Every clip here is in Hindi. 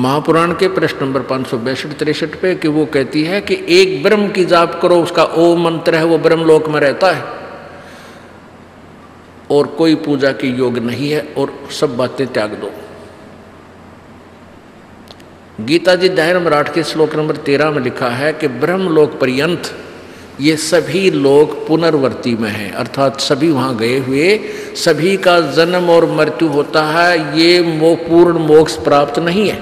महापुराण के प्रश्न नंबर 562-63 पे कि वो कहती है कि एक ब्रह्म की जाप करो, उसका ओम मंत्र है, वो ब्रह्मलोक में रहता है और कोई पूजा की योग नहीं है और सब बातें त्याग दो। गीता जी अध्याय नंबर 8 के श्लोक नंबर 13 में लिखा है कि ब्रह्मलोक पर्यंत ये सभी लोग पुनर्वर्ती में हैं, अर्थात सभी वहाँ गए हुए, सभी का जन्म और मृत्यु होता है, ये पूर्ण मोक्ष प्राप्त नहीं है।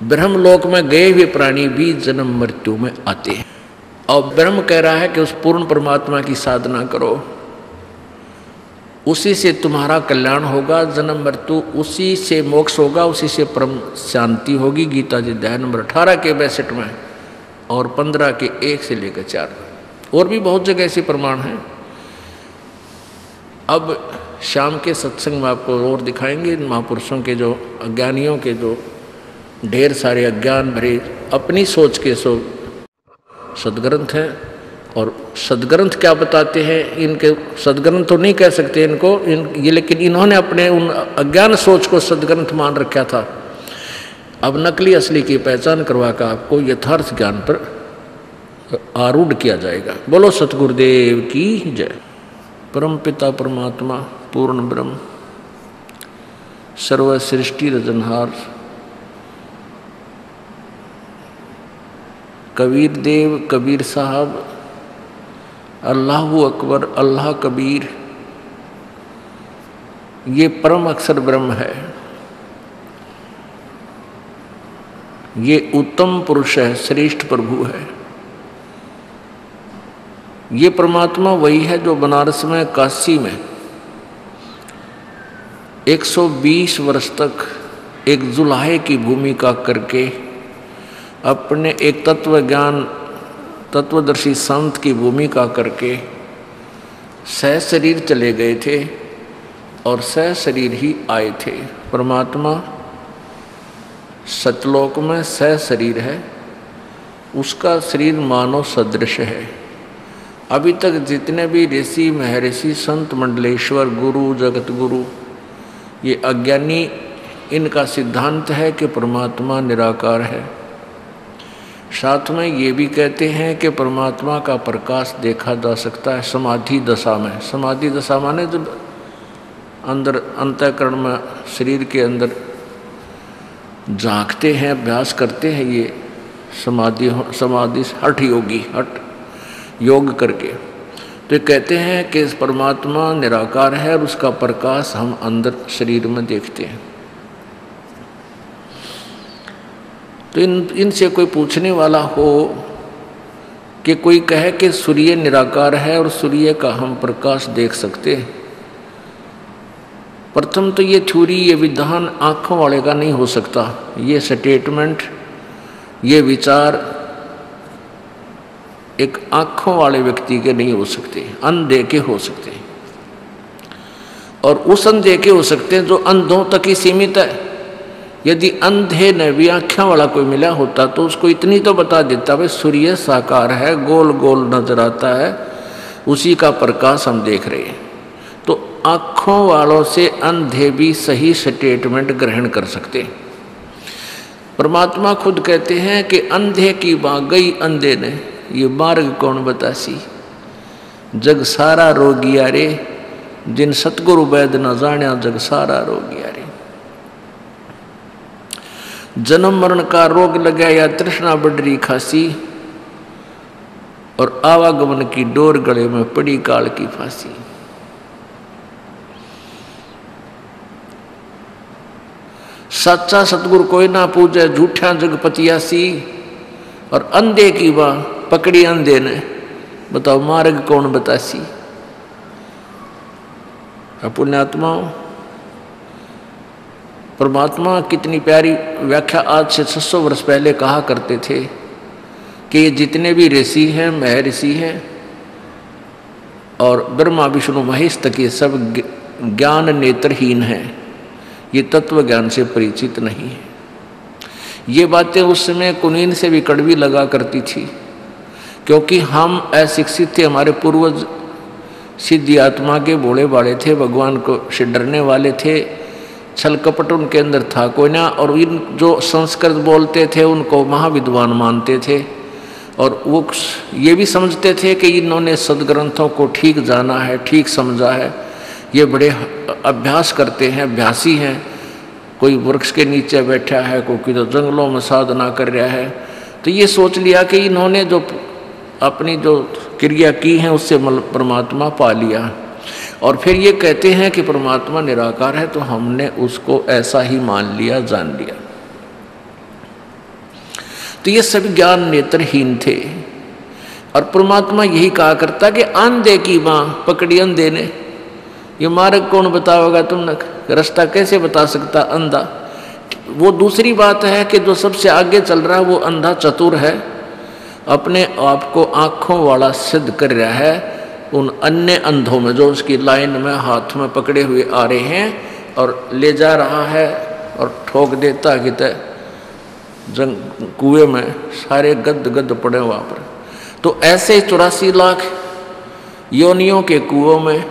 ब्रह्मलोक में गए हुए प्राणी भी जन्म मृत्यु में आते हैं और ब्रह्म कह रहा है कि उस पूर्ण परमात्मा की साधना करो, उसी से तुम्हारा कल्याण होगा, जन्म मृत्यु उसी से मोक्ष होगा, उसी से परम शांति होगी। गीता जी अध्याय नंबर 18 के 62 में और 15 के 1 से लेकर 4 और भी बहुत जगह ऐसे प्रमाण हैं। अब शाम के सत्संग में आपको और दिखाएंगे महापुरुषों के जो अज्ञानियों के जो ढेर सारे अज्ञान भरे अपनी सोच के सो सदग्रंथ हैं और सदग्रंथ क्या बताते हैं। इनके सदग्रंथ तो नहीं कह सकते इनको ये, लेकिन इन्होंने अपने उन अज्ञान सोच को सदग्रंथ मान रखा था। अब नकली असली की पहचान करवा कर आपको यथार्थ ज्ञान पर आरूढ़ किया जाएगा। बोलो सतगुरुदेव की जय। परम पिता परमात्मा पूर्ण ब्रह्म सर्व सृष्टि रजनहार कबीर देव कबीर साहब अल्लाहु अकबर अल्लाह कबीर, ये परम अक्षर ब्रह्म है, ये उत्तम पुरुष है, श्रेष्ठ प्रभु है। ये परमात्मा वही है जो बनारस में काशी में 120 वर्ष तक एक जुलाहे की भूमिका करके अपने एक तत्वदर्शी संत की भूमिका करके सह शरीर चले गए थे और सह शरीर ही आए थे। परमात्मा सतलोक में सह शरीर है, उसका शरीर मानव सदृश है। अभी तक जितने भी ऋषि महर्षि संत मंडलेश्वर गुरु जगत गुरु ये अज्ञानी, इनका सिद्धांत है कि परमात्मा निराकार है। साथ में ये भी कहते हैं कि परमात्मा का प्रकाश देखा जा सकता है समाधि दशा में। समाधि दशा माने जब अंदर अंतःकरण में शरीर के अंदर झांकते हैं, अभ्यास करते हैं, ये समाधि हठ योगी हठ योग करके। तो ये कहते हैं कि परमात्मा निराकार है और उसका प्रकाश हम अंदर शरीर में देखते हैं। तो इनसे कोई पूछने वाला हो कि कोई कहे कि सूर्य निराकार है और सूर्य का हम प्रकाश देख सकते हैं, प्रथम तो ये थ्योरी, ये विधान आँखों वाले का नहीं हो सकता। ये स्टेटमेंट, ये विचार एक आँखों वाले व्यक्ति के नहीं हो सकते, अंधे के हो सकते हैं। और उस अंधे के हो सकते हैं जो अंधों तक ही सीमित है। यदि अंधे ने भी आँखों वाला कोई मिला होता तो उसको इतनी तो बता देता भाई सूर्य साकार है, गोल गोल नजर आता है, उसी का प्रकाश हम देख रहे हैं। तो आँखों वालों से अंधे भी सही स्टेटमेंट ग्रहण कर सकते हैं। परमात्मा खुद कहते हैं कि अंधे की बात गई अंधे ने, ये मार्ग कौन बतासी, जग सारा रोगिया रे, जिन सतगुरु वैद न जाण्या जग सारा रोगिया रे। जन्म मरण का रोग लगा या तृष्णा बढ़री खासी, और आवागमन की डोर गले में पड़ी काल की फांसी। सच्चा सतगुरु कोई ना पूजे झूठा जगपतियासी, और अंधे की बात पकड़ी अंधे ने, बताओ मार्ग कौन बतासी। पुण्यात्माओं, परमात्मा कितनी प्यारी व्याख्या आज से 600 वर्ष पहले कहा करते थे कि ये जितने भी ऋषि हैं, महर्षि हैं और ब्रह्मा विष्णु महेश तक, ये सब ज्ञान नेत्रहीन हैं, ये तत्व ज्ञान से परिचित नहीं है। ये बातें उस समय कुनीन से भी कड़वी लगा करती थी, क्योंकि हम अशिक्षित थे। हमारे पूर्वज सिद्धि आत्मा के भोले भाले थे, भगवान को से डरने वाले थे, छल कपट उनके अंदर था कोई ना। और इन जो संस्कृत बोलते थे उनको महाविद्वान मानते थे, और वो ये भी समझते थे कि इन्होंने सदग्रंथों को ठीक जाना है, ठीक समझा है, ये बड़े अभ्यास करते हैं, अभ्यासी हैं। कोई वृक्ष के नीचे बैठा है, कोई तो जंगलों में साधना कर रहा है। तो ये सोच लिया कि इन्होंने जो अपनी जो क्रिया की है उससे परमात्मा पा लिया। और फिर ये कहते हैं कि परमात्मा निराकार है, तो हमने उसको ऐसा ही मान लिया, जान लिया। तो ये सभी ज्ञान नेत्रहीन थे। और परमात्मा यही कहा करता कि अंधे की मां पकड़ी अंधे ने। ये मार्ग कौन बताओगा तुमने, रास्ता कैसे बता सकता अंधा। वो दूसरी बात है कि जो सबसे आगे चल रहा है वो अंधा चतुर है, अपने आप को आंखों वाला सिद्ध कर रहा है उन अन्य अंधों में, जो उसकी लाइन में हाथ में पकड़े हुए आ रहे हैं और ले जा रहा है और ठोक देता कि कुएं में सारे गद गद पड़े वहाँ पर। तो ऐसे 84 लाख योनियों के कुओं में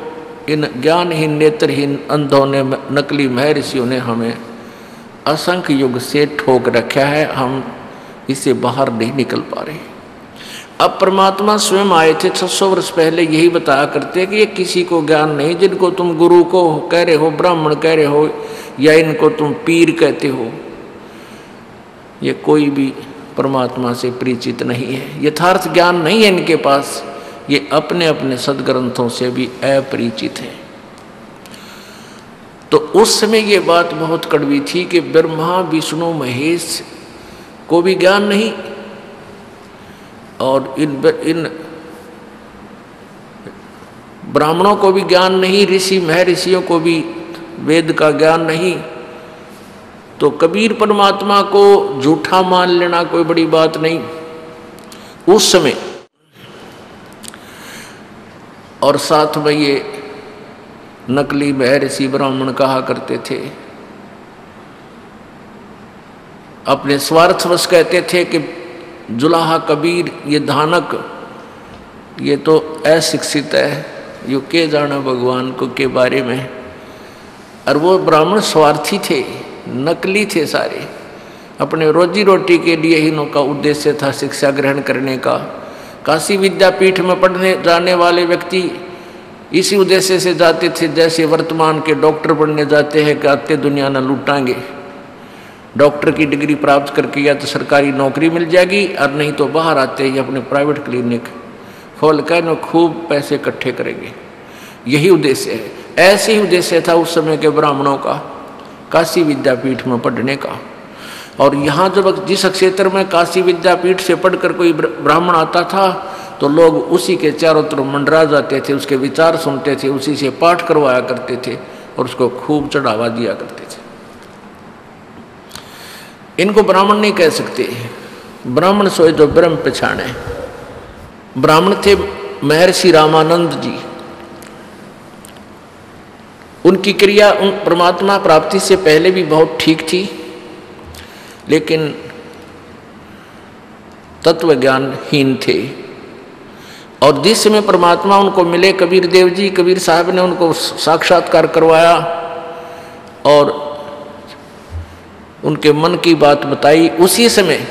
इन ज्ञानहीन नेत्रहीन अंधों ने, नकली महर्षियों ने हमें असंख्य युग से ठोक रखा है। हम इससे बाहर नहीं निकल पा रहे। अब परमात्मा स्वयं आए थे 600 वर्ष पहले, यही बताया करते कि ये किसी को ज्ञान नहीं, जिनको तुम गुरु को कह रहे हो, ब्राह्मण कह रहे हो, या इनको तुम पीर कहते हो, ये कोई भी परमात्मा से परिचित नहीं है, यथार्थ ज्ञान नहीं है इनके पास। ये अपने अपने सदग्रंथों से भी अपरिचित है। तो उस समय ये बात बहुत कड़वी थी कि ब्रह्मा विष्णु महेश को भी ज्ञान नहीं, और इन ब्राह्मणों को भी ज्ञान नहीं, ऋषि महर्षियों को भी वेद का ज्ञान नहीं। तो कबीर परमात्मा को झूठा मान लेना कोई बड़ी बात नहीं उस समय। और साथ में ये नकली महर्षि ब्राह्मण कहा करते थे, अपने स्वार्थवश कहते थे कि जुलाहा कबीर ये धानक ये तो अशिक्षित है, यो के जाना भगवान को के बारे में। और वो ब्राह्मण स्वार्थी थे, नकली थे सारे, अपने रोजी रोटी के लिए ही इनका उद्देश्य था शिक्षा ग्रहण करने का। काशी विद्यापीठ में पढ़ने जाने वाले व्यक्ति इसी उद्देश्य से जाते थे, जैसे वर्तमान के डॉक्टर बनने जाते हैं कि आते दुनिया न लूटांगे, डॉक्टर की डिग्री प्राप्त करके या तो सरकारी नौकरी मिल जाएगी, और नहीं तो बाहर आते ही अपने प्राइवेट क्लिनिक खोल कर न खूब पैसे इकट्ठे करेंगे। यही उद्देश्य है। ऐसे ही उद्देश्य था उस समय के ब्राह्मणों का काशी विद्यापीठ में पढ़ने का। और यहाँ जब जिस क्षेत्र में काशी विद्यापीठ से पढ़कर कोई ब्राह्मण आता था तो लोग उसी के चारों तरफ मंडरा जाते थे, उसके विचार सुनते थे, उसी से पाठ करवाया करते थे और उसको खूब चढ़ावा दिया करते थे। इनको ब्राह्मण नहीं कह सकते, ब्राह्मण सोए जो ब्रह्म पहचाने। ब्राह्मण थे महर्षि रामानंद जी। उनकी क्रिया उन परमात्मा प्राप्ति से पहले भी बहुत ठीक थी, लेकिन तत्व ज्ञानहीन थे। और जिस समय परमात्मा उनको मिले, कबीर देव जी, कबीर साहब ने उनको साक्षात्कार करवाया और उनके मन की बात बताई, उसी समय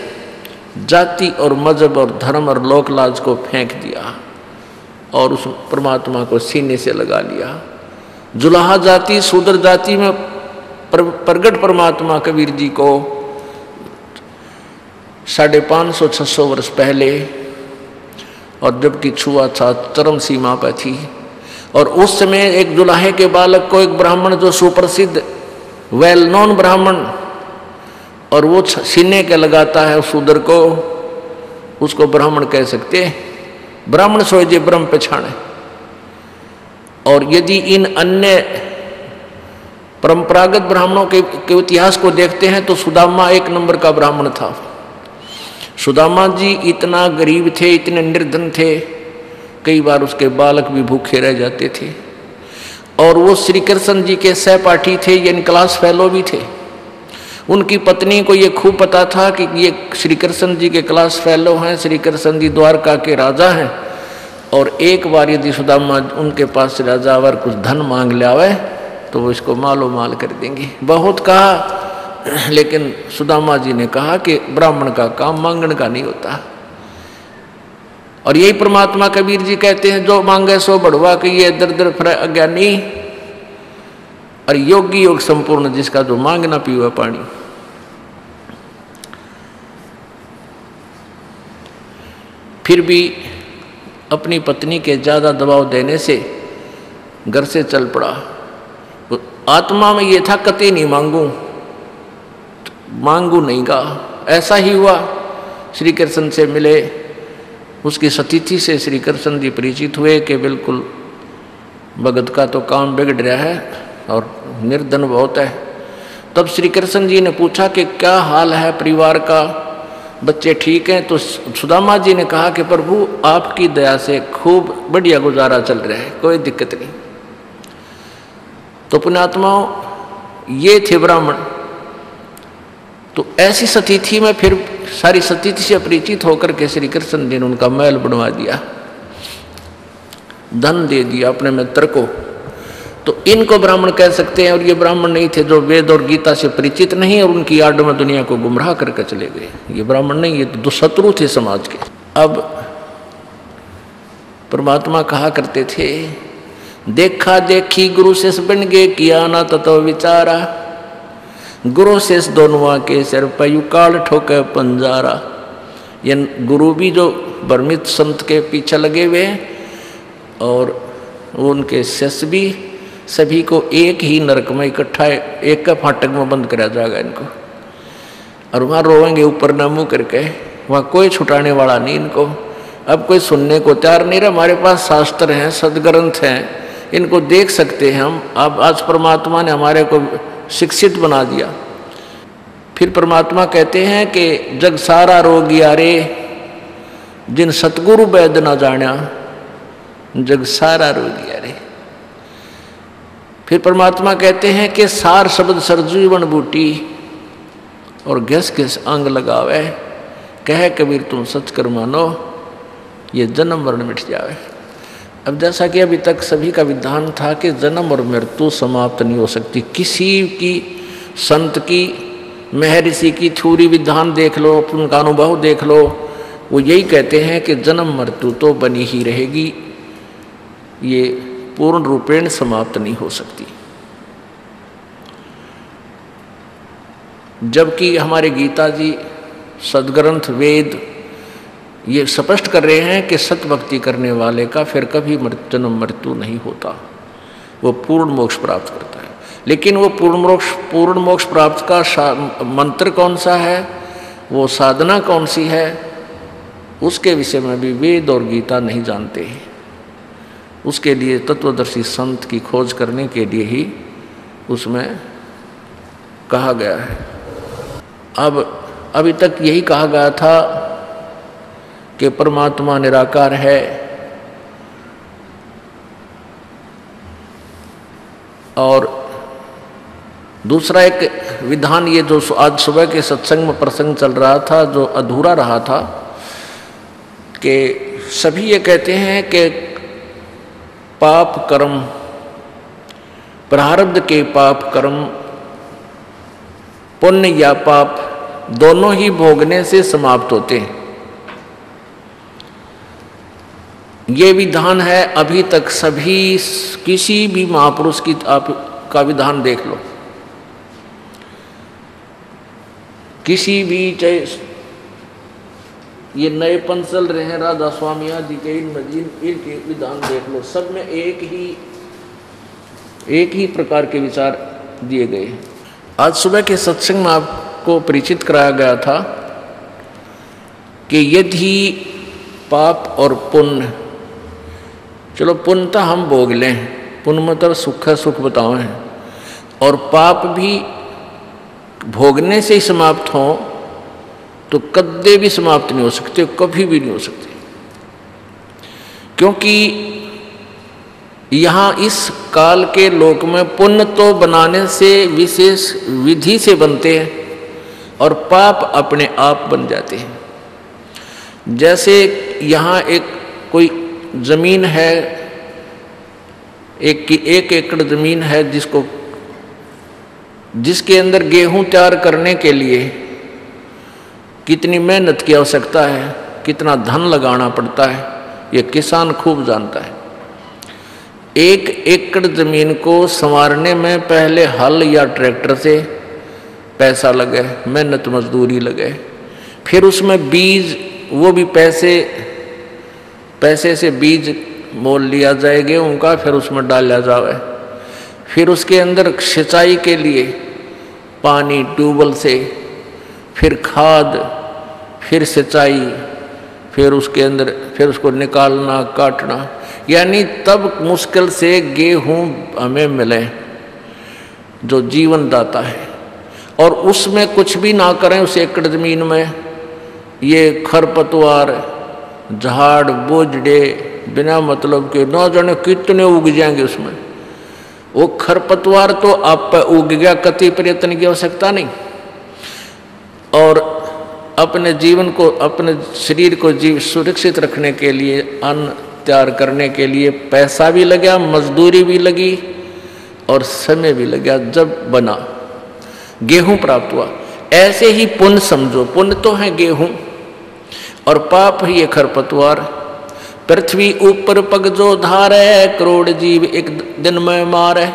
जाति और मजहब और धर्म और लोक लाज को फेंक दिया और उस परमात्मा को सीने से लगा लिया। जुलाहा जाति शूद्र जाति में प्रगट परमात्मा कबीर जी को 550-600 वर्ष पहले, और जबकि छुआछूत चरम सीमा पर थी। और उस समय एक जुलाहे के बालक को एक ब्राह्मण जो सुप्रसिद्ध वेल नोन ब्राह्मण, और वो सीने के लगाता है शूद्र को, उसको ब्राह्मण कह सकते। ब्राह्मण सोए जे ब्रह्म पहचाने। और यदि इन अन्य परंपरागत ब्राह्मणों के इतिहास को देखते हैं तो सुदामा एक नंबर का ब्राह्मण था। सुदामा जी इतना गरीब थे, इतने निर्धन थे, कई बार उसके बालक भी भूखे रह जाते थे। और वो श्री कृष्ण जी के सहपाठी थे, यानी क्लास फेलो भी थे। उनकी पत्नी को ये खूब पता था कि ये श्री कृष्ण जी के क्लास फेलो हैं, श्री कृष्ण जी द्वारका के राजा हैं। और एक बार यदि सुदामा उनके पास से राजावर कुछ धन मांग ले आवे तो वो इसको मालो माल कर देंगे। बहुत कहा, लेकिन सुदामा जी ने कहा कि ब्राह्मण का काम मांगने का नहीं होता। और यही परमात्मा कबीर जी कहते हैं, जो मांगे सो बढ़वा कि ये दर दर फिर अज्ञानी, और योगी योग संपूर्ण जिसका जो मांग ना पीवा पानी। फिर भी अपनी पत्नी के ज्यादा दबाव देने से घर से चल पड़ा। तो आत्मा में ये था कतई नहीं मांगू नहीं गा। ऐसा ही हुआ, श्री कृष्ण से मिले, उसकी सतिथि से श्री कृष्ण जी परिचित हुए कि बिल्कुल भगत का तो काम बिगड़ रहा है और निर्धन बहुत है। तब श्री कृष्ण जी ने पूछा कि क्या हाल है परिवार का, बच्चे ठीक हैं? तो सुदामा जी ने कहा कि प्रभु आपकी दया से खूब बढ़िया गुजारा चल रहा है, कोई दिक्कत नहीं। तो पुण्यात्माओं, ये थे ब्राह्मण। तो ऐसी सतिथि में फिर सारी सतिथि से परिचित होकर के श्री कृष्ण जी ने उनका महल बनवा दिया, धन दे दिया अपने मित्र को। तो इनको ब्राह्मण कह सकते हैं। और ये ब्राह्मण नहीं थे जो वेद और गीता से परिचित नहीं और उनकी आड़ में दुनिया को गुमराह करके चले गए। ये ब्राह्मण नहीं, ये तो शत्रु थे समाज के। अब परमात्मा कहा करते थे, देखा देखी गुरु शेष बन गए, किया ना तत्व विचारा, गुरु शेष दोनों के सिर पर युकाल ठोके पंजारा। ये गुरु भी जो भ्रमित संत के पीछे लगे हुए और उनके शिष्य भी, सभी को एक ही नरक में इकट्ठा एक का फाटक में बंद कराया जाएगा इनको। और वहाँ रोएंगे ऊपर न मुँह करके, वहाँ कोई छुटाने वाला नहीं इनको। अब कोई सुनने को तैयार नहीं रहा। हमारे पास शास्त्र हैं, सदग्रंथ हैं, इनको देख सकते हैं हम। अब आज परमात्मा ने हमारे को शिक्षित बना दिया। फिर परमात्मा कहते हैं कि जग सारा रोगिया रे, जिन सतगुरु वैद न जाना, जग सारा रोगिया रे। फिर परमात्मा कहते हैं कि सार शब्द सरजीवन बूटी, और घिस घिस अंग लगावे, कह कबीर तुम सच कर मानो, ये जन्म मरण मिट जावे। अब जैसा कि अभी तक सभी का विधान था कि जन्म और मृत्यु समाप्त नहीं हो सकती। किसी की, संत की, महर्षि की थ्योरी विधान देख लो, उनका अनुभव देख लो, वो यही कहते हैं कि जन्म मृत्यु तो बनी ही रहेगी, ये पूर्ण रूपेण समाप्त नहीं हो सकती। जबकि हमारे गीता जी, सदग्रंथ, वेद ये स्पष्ट कर रहे हैं कि सत भक्ति करने वाले का फिर कभी जन्म मृत्यु नहीं होता, वो पूर्ण मोक्ष प्राप्त करता है। लेकिन वो पूर्ण मोक्ष प्राप्त का मंत्र कौन सा है, वो साधना कौन सी है, उसके विषय में भी वेद और गीता नहीं जानते हैं। उसके लिए तत्वदर्शी संत की खोज करने के लिए ही उसमें कहा गया है। अब अभी तक यही कहा गया था कि परमात्मा निराकार है, और दूसरा एक विधान ये जो आज सुबह के सत्संग में प्रसंग चल रहा था, जो अधूरा रहा था, कि सभी ये कहते हैं कि पाप कर्म, प्रारब्ध के पाप कर्म, पुण्य या पाप दोनों ही भोगने से समाप्त होते हैं। ये विधान है अभी तक सभी, किसी भी महापुरुष की आप का विधान देख लो, किसी भी, चाहे ये नए पंथ चल रहे हैं राधा स्वामी आदि के, इनके विधान देख लो, सब में एक ही प्रकार के विचार दिए गए। आज सुबह के सत्संग में आपको परिचित कराया गया था कि यदि पाप और पुण्य, चलो पुण्य तो हम भोग लें, पुण्य मतलब सुख है, सुख बताओ हैं, और पाप भी भोगने से ही समाप्त हो तो कद्दे भी समाप्त नहीं हो सकते, कभी भी नहीं हो सकते। क्योंकि यहाँ इस काल के लोक में पुण्य तो बनाने से विशेष विधि से बनते हैं और पाप अपने आप बन जाते हैं। जैसे यहाँ एक कोई जमीन है, एक एकड़ जमीन है जिसके अंदर गेहूं तैयार करने के लिए कितनी मेहनत की आवश्यकता है, कितना धन लगाना पड़ता है, ये किसान खूब जानता है। 1 एकड़ जमीन को संवारने में पहले हल या ट्रैक्टर से पैसा लगे, मेहनत मजदूरी लगे, फिर उसमें बीज, वो भी पैसे से बीज मोल लिया जाए गेहूं का, फिर उसमें डाला जाए, फिर उसके अंदर सिंचाई के लिए पानी ट्यूबवेल से, फिर खाद, फिर सिंचाई, फिर उसके अंदर फिर उसको निकालना काटना, यानी तब मुश्किल से गेहूं हमें मिले जो जीवन दाता है। और उसमें कुछ भी ना करें उस एकड़ जमीन में, ये खरपतवार, झाड़ बोझड़े बिना मतलब के ना जाने कितने उग जाएंगे उसमें। वो खरपतवार तो आप पर उग गया, कति प्रयत्न की आवश्यकता नहीं। और अपने जीवन को, अपने शरीर को सुरक्षित रखने के लिए, अन्न तैयार करने के लिए पैसा भी लगा, मजदूरी भी लगी और समय भी लगा, जब बना गेहूं प्राप्त हुआ। ऐसे ही पुण्य समझो, पुण्य तो है गेहूं और पाप ही है खरपतवार। पृथ्वी ऊपर पग जो धारे, करोड़ जीव एक दिन में मारे।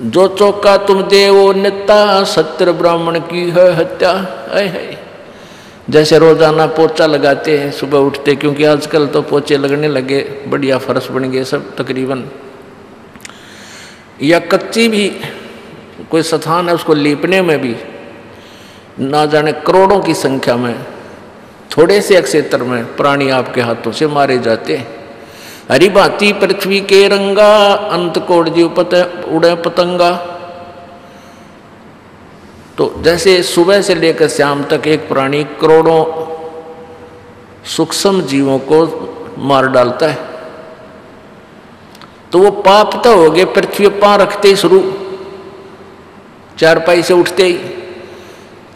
जो चौका तुम देवो नित्ता, सत्य ब्राह्मण की है हत्या। है जैसे रोजाना पोछा लगाते हैं सुबह उठते, क्योंकि आजकल तो पोछे लगने लगे, बढ़िया फर्श बन गए सब तकरीबन, या कच्ची भी कोई स्थान है उसको लीपने में भी ना जाने करोड़ों की संख्या में थोड़े से क्षेत्र में प्राणी आपके हाथों से मारे जाते हैं। हरि भांति पृथ्वी के रंगा, अंत कोट जीव उड़े पतंगा। तो जैसे सुबह से लेकर शाम तक एक प्राणी करोड़ों सूक्ष्म जीवों को मार डालता है, तो वो पाप तो हो गए पृथ्वी पां रखते ही शुरू, चारपाई से उठते ही।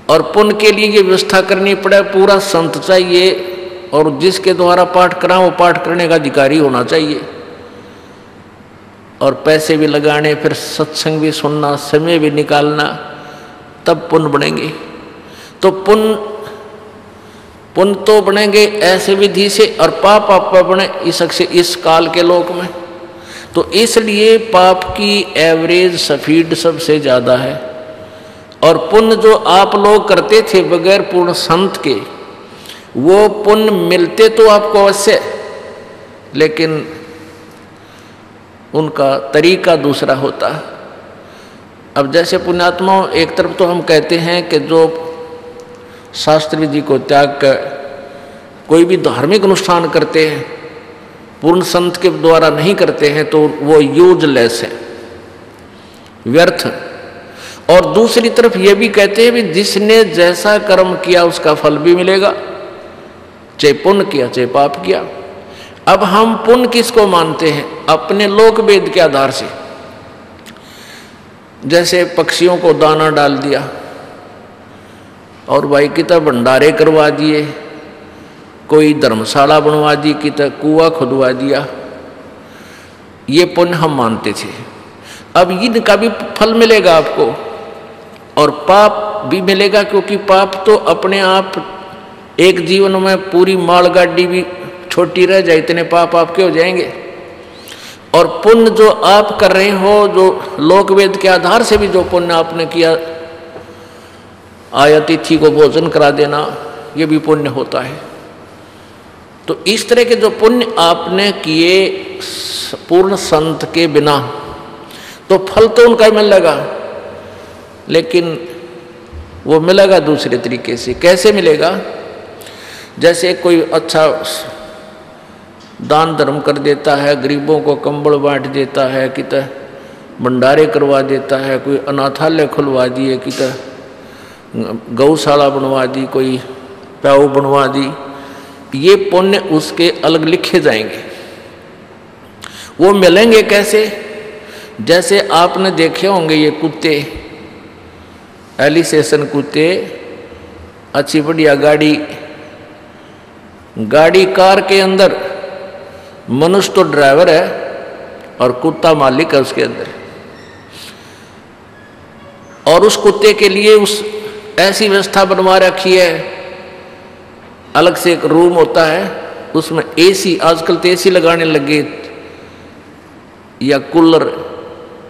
और पुण्य के लिए ये व्यवस्था करनी पड़े, पूरा संत चाहिए और जिसके द्वारा पाठ करा वो पाठ करने का अधिकारी होना चाहिए, और पैसे भी लगाने, फिर सत्संग भी सुनना, समय भी निकालना, तब पुण्य बनेंगे। तो पुण्य तो बनेंगे ऐसे विधि से, और पाप आप बने इस काल के लोक में। तो इसलिए पाप की एवरेज स्पीड सबसे ज़्यादा है, और पुण्य जो आप लोग करते थे बगैर पूर्ण संत के, वो पुण्य मिलते तो आपको अवश्य, लेकिन उनका तरीका दूसरा होता है। अब जैसे पुण्यात्मा, एक तरफ तो हम कहते हैं कि जो शास्त्र विधि को त्याग कर कोई भी धार्मिक अनुष्ठान करते हैं, पूर्ण संत के द्वारा नहीं करते हैं, तो वो यूजलेस है, व्यर्थ। और दूसरी तरफ ये भी कहते हैं भी जिसने जैसा कर्म किया उसका फल भी मिलेगा, चाहे पुण्य किया चाहे पाप किया। अब हम पुण्य किसको मानते हैं? अपने लोक वेद के आधार से। जैसे पक्षियों को दाना डाल दिया और भाई कितना भंडारे करवा दिए, कोई धर्मशाला बनवा दी, कितना कुआं खुदवा दिया, ये पुण्य हम मानते थे। अब इनका भी फल मिलेगा आपको और पाप भी मिलेगा, क्योंकि पाप तो अपने आप एक जीवन में पूरी मालगाड़ी भी छोटी रह जाए, इतने पाप आपके हो जाएंगे। और पुण्य जो आप कर रहे हो, जो लोकवेद के आधार से भी जो पुण्य आपने किया, आया तिथि को भोजन करा देना, ये भी पुण्य होता है। तो इस तरह के जो पुण्य आपने किए पूर्ण संत के बिना, तो फल तो उनका मिलेगा, लेकिन वो मिलेगा दूसरे तरीके से। कैसे मिलेगा? जैसे कोई अच्छा दान धर्म कर देता है, गरीबों को कंबल बांट देता है, कितना भंडारे करवा देता है, कोई अनाथालय खुलवा दिए, कितना गौशाला बनवा दी, कोई प्याऊ बनवा दी, ये पुण्य उसके अलग लिखे जाएंगे। वो मिलेंगे कैसे? जैसे आपने देखे होंगे ये कुत्ते, एलिसेशन कुत्ते, अच्छी बढ़िया गाड़ी कार के अंदर मनुष्य तो ड्राइवर है और कुत्ता मालिक है उसके अंदर। और उस कुत्ते के लिए उस ऐसी व्यवस्था बनवा रखी है, अलग से एक रूम होता है, उसमें एसी, आजकल तो एसी लगाने लगे या कूलर,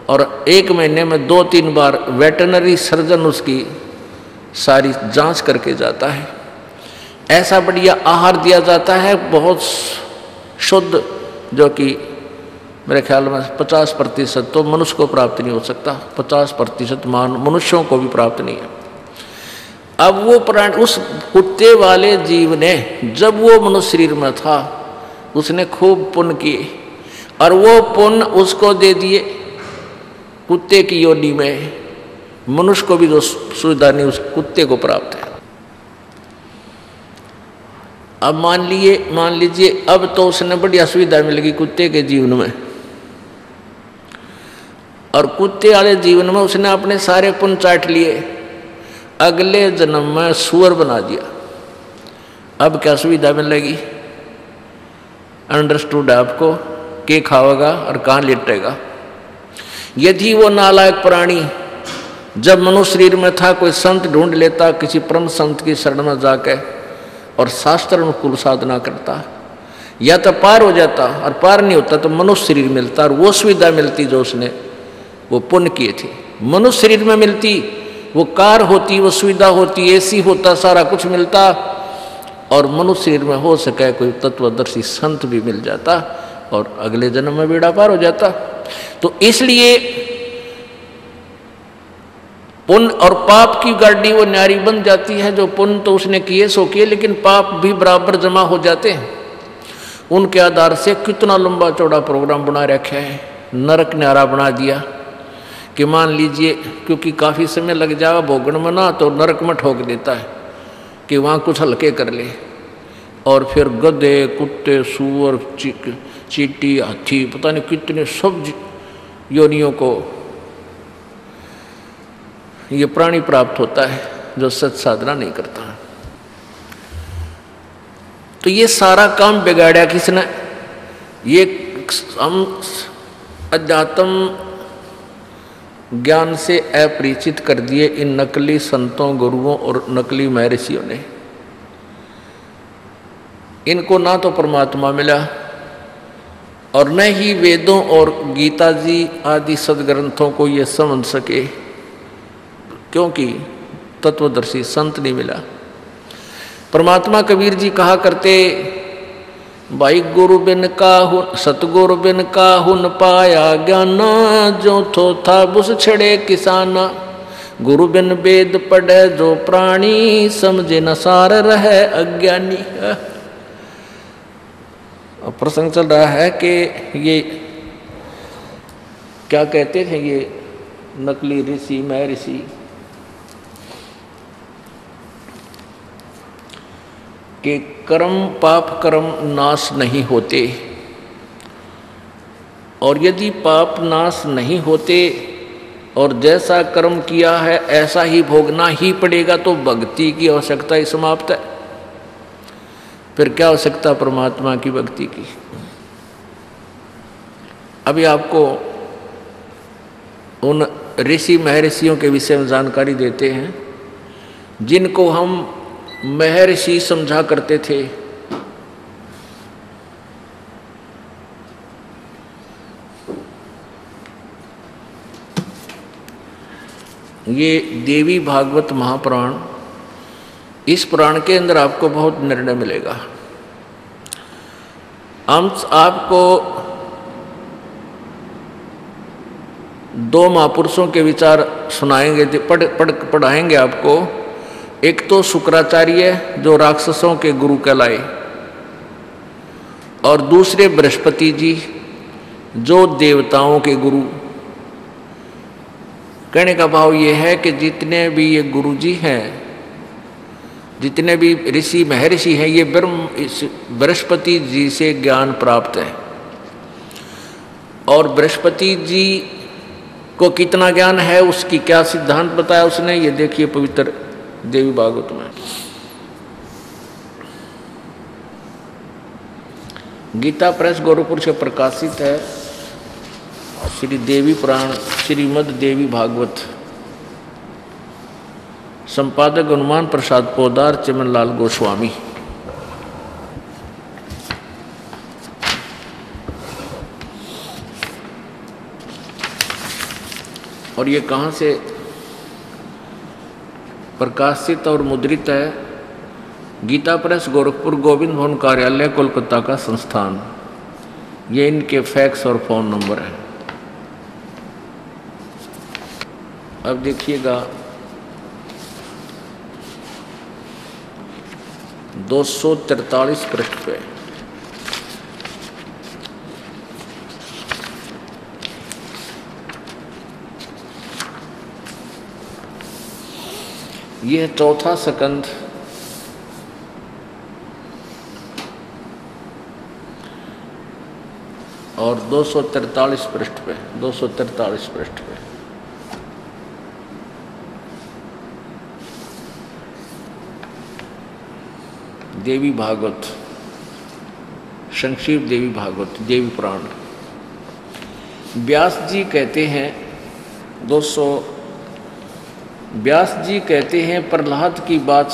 और 1 महीने में 2-3 बार वेटरनरी सर्जन उसकी सारी जांच करके जाता है। ऐसा बढ़िया आहार दिया जाता है, बहुत शुद्ध, जो कि मेरे ख्याल में 50% तो मनुष्य को प्राप्त नहीं हो सकता, 50% मनुष्यों को भी प्राप्त नहीं है। अब वो प्राणी, उस कुत्ते वाले जीव ने, जब वो मनुष्य शरीर में था, उसने खूब पुण्य किए और वो पुण्य उसको दे दिए कुत्ते की योनि में। मनुष्य को भी जो सुविधा नहीं उस कुत्ते को प्राप्त है। अब मान लीजिए अब तो उसने बढ़िया सुविधा मिल गई कुत्ते के जीवन में, और कुत्ते वाले जीवन में उसने अपने सारे पुण्य चाट लिए, अगले जन्म में सुअर बना दिया। अब क्या सुविधा मिलेगी? अंडरस्टूड आपको, के खाओगा और कहाँ लेटेगा। यदि वो नालायक प्राणी जब मनुष्य शरीर में था कोई संत ढूंढ लेता, किसी परम संत की शरण में जाके, और शास्त्र अनुकूल साधना करता, या तो पार हो जाता, और पार नहीं होता तो मनुष्य शरीर मिलता, और वो सुविधा मिलती जो उसने वो पुण्य किए थे। मनुष्य शरीर में मिलती, वो कार होती, वो सुविधा होती, एसी होता, सारा कुछ मिलता, और मनुष्य शरीर में हो सके कोई तत्वदर्शी संत भी मिल जाता, और अगले जन्म में बेड़ा पार हो जाता। तो इसलिए पुण्य और पाप की गाड़ी वो न्यारी बन जाती है। जो पुण्य तो उसने किए सो किए, लेकिन पाप भी बराबर जमा हो जाते हैं। उनके आधार से कितना लंबा चौड़ा प्रोग्राम बना रखा है, नरक न्यारा बना दिया कि मान लीजिए, क्योंकि काफ़ी समय लग जाएगा भोगन में ना, तो नरक में ठोक देता है कि वहाँ कुछ हल्के कर ले, और फिर गधे, कुत्ते, सूअर, चींटी, हाथी, पता नहीं कितने सब योनियों को ये प्राणी प्राप्त होता है जो सच साधना नहीं करता। तो ये सारा काम बिगाड़ा किसने? ये हम अध्यात्म ज्ञान से अपरिचित कर दिए इन नकली संतों, गुरुओं और नकली महर्षियों ने। इनको ना तो परमात्मा मिला और न ही वेदों और गीता जी आदि सदग्रंथों को ये समझ सके, क्योंकि तत्वदर्शी संत नहीं मिला। परमात्मा कबीर जी कहा करते, भाई गुरु बिन काहु सतगुरु बिन काहु न पाया ज्ञाना, जो थो था बुस छड़े किसाना। गुरु बिन वेद पढ़े जो प्राणी, समझे न सार रहे अज्ञानी। प्रसंग चल रहा है कि ये क्या कहते थे ये नकली ऋषि महर्षि, कि कर्म पाप कर्म नाश नहीं होते, और यदि पाप नाश नहीं होते और जैसा कर्म किया है ऐसा ही भोगना ही पड़ेगा, तो भक्ति की आवश्यकता ही समाप्त है। फिर क्या आवश्यकता परमात्मा की भक्ति की? अभी आपको उन ऋषि महर्षियों के विषय में जानकारी देते हैं जिनको हम महर्षि समझा करते थे। ये देवी भागवत महापुराण, इस पुराण के अंदर आपको बहुत निर्णय मिलेगा। हम आपको 2 महापुरुषों के विचार सुनाएंगे, पढ़ाएंगे आपको। एक तो शुक्राचार्य जो राक्षसों के गुरु कहलाए, और दूसरे बृहस्पति जी जो देवताओं के गुरु। कहने का भाव ये है कि जितने भी ये गुरु जी हैं, जितने भी ऋषि महर्षि हैं, ये बृहस्पति जी से ज्ञान प्राप्त है। और बृहस्पति जी को कितना ज्ञान है, उसकी क्या सिद्धांत बताया उसने, ये देखिए पवित्र देवी भागवत में। गीता प्रेस गोरखपुर से प्रकाशित है श्री देवी पुराण श्रीमद् देवी भागवत। संपादक हनुमान प्रसाद पोदार, चिमनलाल गोस्वामी। और ये कहाँ से प्रकाशित और मुद्रित है? गीता प्रेस गोरखपुर, गोविंद भवन कार्यालय, कोलकाता का संस्थान। ये इनके फैक्स और फ़ोन नंबर है। अब देखिएगा 243 पृष्ठ पे यह चौथा स्कंध और 243 पृष्ठ पे 243 पृष्ठ पे देवी भागवत, संक्षिप्त देवी भागवत, देवी पुराण। व्यास जी कहते हैं व्यास जी कहते हैं प्रहलाद की बात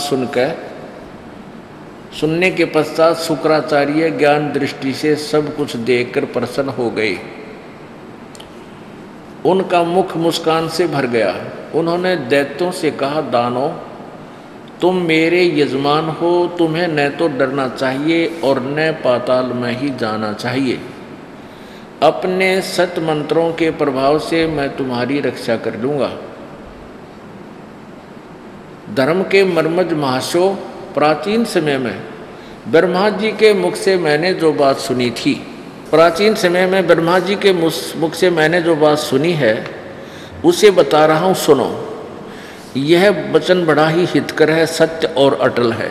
सुनने के पश्चात शुक्राचार्य ज्ञान दृष्टि से सब कुछ देखकर प्रसन्न हो गए। उनका मुख मुस्कान से भर गया। उन्होंने दैत्यों से कहा, दानों, तुम मेरे यजमान हो, तुम्हें न तो डरना चाहिए और न पाताल में ही जाना चाहिए। अपने सत मंत्रों के प्रभाव से मैं तुम्हारी रक्षा कर लूँगा। धर्म के मर्मज महाशो, प्राचीन समय में ब्रह्मा जी के मुख से मैंने जो बात सुनी थी, प्राचीन समय में ब्रह्मा जी के मुख से मैंने जो बात सुनी है उसे बता रहा हूँ, सुनो। यह वचन बड़ा ही हितकर है, सत्य और अटल है।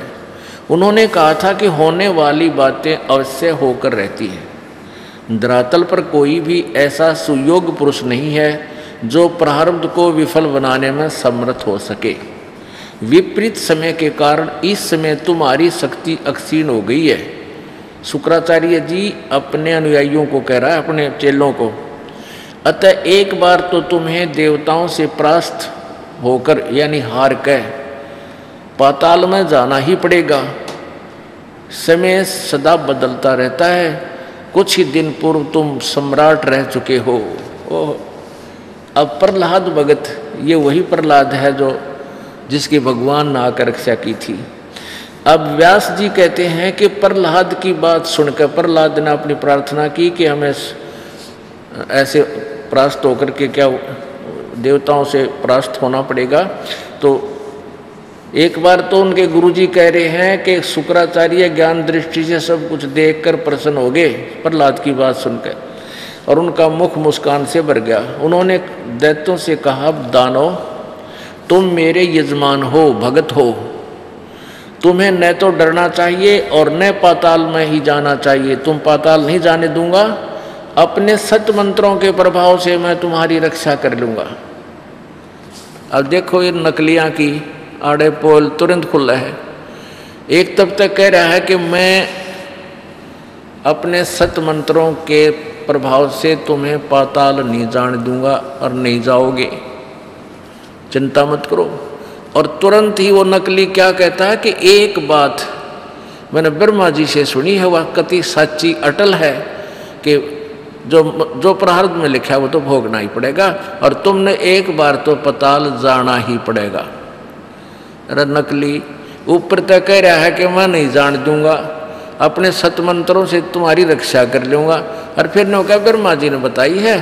उन्होंने कहा था कि होने वाली बातें अवश्य होकर रहती हैं। धरातल पर कोई भी ऐसा सुयोग्य पुरुष नहीं है जो प्रारब्ध को विफल बनाने में समर्थ हो सके। विपरीत समय के कारण इस समय तुम्हारी शक्ति अक्षीण हो गई है। शुक्राचार्य जी अपने अनुयायियों को कह रहा है, अपने चेलों को। अतः एक बार तो तुम्हें देवताओं से परास्त होकर यानी हार कर पाताल में जाना ही पड़ेगा। समय सदा बदलता रहता है। कुछ ही दिन पूर्व तुम सम्राट रह चुके हो। अब प्रहलाद भगत, ये वही प्रहलाद है जो जिसकी भगवान ने आकर रक्षा की थी। अब व्यास जी कहते हैं कि प्रहलाद की बात सुनकर प्रहलाद ने अपनी प्रार्थना की कि हमें ऐसे परास्त होकर के क्या देवताओं से परास्त होना पड़ेगा। तो एक बार तो उनके गुरुजी कह रहे हैं कि शुक्राचार्य ज्ञान दृष्टि से सब कुछ देखकर प्रसन्न हो गए प्रहलाद की बात सुनकर, और उनका मुख मुस्कान से भर गया। उन्होंने दैत्यों से कहा, दानव, तुम मेरे यजमान हो, भगत हो। तुम्हें न तो डरना चाहिए और न पाताल में ही जाना चाहिए। तुम पाताल नहीं जाने दूंगा। अपने सत मंत्रों के प्रभाव से मैं तुम्हारी रक्षा कर लूँगा। अब देखो ये नकलियाँ की आड़े पोल तुरंत खुल रहा है। एक तब तक कह रहा है कि मैं अपने सत मंत्रों के प्रभाव से तुम्हें पाताल नहीं जाने दूंगा और नहीं जाओगे, चिंता मत करो। और तुरंत ही वो नकली क्या कहता है कि एक बात मैंने ब्रह्मा जी से सुनी है, वह कति सच्ची अटल है कि जो प्रारब्ध में लिखा है वो तो भोगना ही पड़ेगा, और तुमने एक बार तो पाताल जाना ही पड़ेगा। अरे नकली, ऊपर तक कह रहा है कि मैं नहीं जान दूंगा, अपने सत मंत्रों से तुम्हारी रक्षा कर लूँगा, और फिर ने कहा ब्रह्मा जी ने बताई है,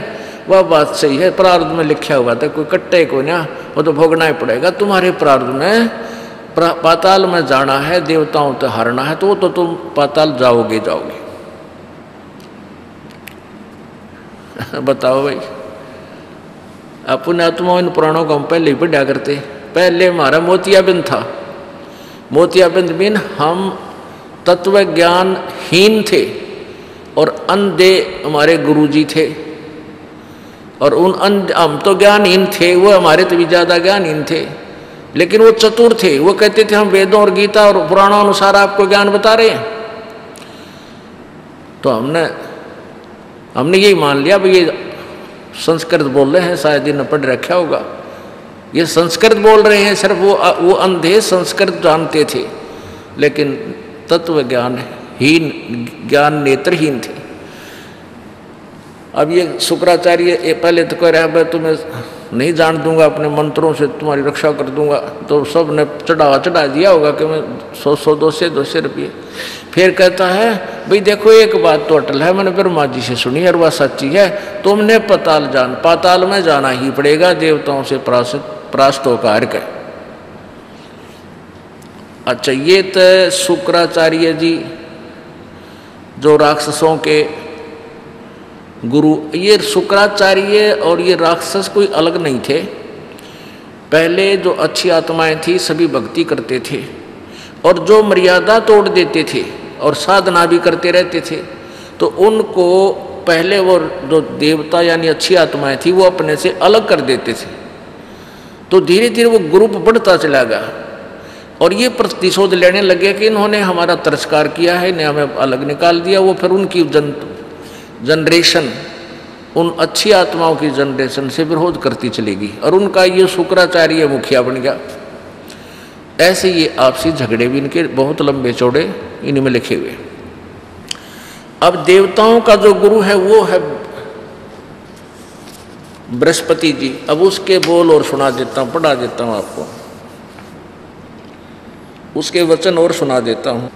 वह बात सही है, प्रारब्ध में लिखा हुआ था, कोई कट्टे को ना, वो तो भोगना ही पड़ेगा। तुम्हारे प्रारब्ध में पाताल में जाना है, देवताओं से हारना है, तो वो तो तुम पाताल जाओगे। बताओ भाई, अपने आत्मा इन पुराणों को हम पहले ही पढ़ा करते। पहले हमारा मोतियाबिंद था। मोतियाबिंद बिन हम तत्व ज्ञान हीन थे और अंधे हमारे गुरुजी थे, और हम तो ज्ञानहीन थे, वो हमारे तो भी ज़्यादा ज्ञानहीन थे, लेकिन वो चतुर थे। वो कहते थे हम वेदों और गीता और पुराणों अनुसार आपको ज्ञान बता रहे हैं। तो हमने यही मान लिया भाई ये संस्कृत बोल रहे हैं, शायद इन्हें पढ़ रखा होगा, ये संस्कृत बोल रहे हैं। सिर्फ वो अंधे संस्कृत जानते थे, लेकिन तत्व ज्ञानहीन, ज्ञान नेत्रहीन थे। अब ये शुक्राचार्य पहले तो कह रहा है, मैं तुम्हें नहीं जान दूंगा, अपने मंत्रों से तुम्हारी रक्षा कर दूंगा। तो सब ने चढ़ा दिया होगा कि मैं 100 200 रुपये। फिर कहता है भाई देखो एक बात तो अटल है, मैंने ब्रह्मा जी से सुनी और वह सच्ची है, तुमने पाताल में जाना ही पड़ेगा देवताओं से परास्त होकर के। अच्छा, ये तो शुक्राचार्य जी जो राक्षसों के गुरु, ये शुक्राचार्य और ये राक्षस कोई अलग नहीं थे। पहले जो अच्छी आत्माएं थी सभी भक्ति करते थे, और जो मर्यादा तोड़ देते थे और साधना भी करते रहते थे, तो उनको पहले वो जो देवता यानी अच्छी आत्माएं थी वो अपने से अलग कर देते थे। तो धीरे धीरे वो ग्रुप बढ़ता चला गया, और ये प्रतिशोध लेने लगे कि इन्होंने हमारा तिरस्कार किया है, इन्हें हमें अलग निकाल दिया। वो फिर उनकी जनरेशन, उन अच्छी आत्माओं की जनरेशन से विरोध करती चलेगी, और उनका ये शुक्राचार्य मुखिया बन गया। ऐसे ये आपसी झगड़े भी इनके बहुत लंबे चौड़े इनमें लिखे हुए। अब देवताओं का जो गुरु है वो है बृहस्पति जी। अब उसके बोल और सुना देता हूँ, पढ़ा देता हूँ आपको, उसके वचन और सुना देता हूँ।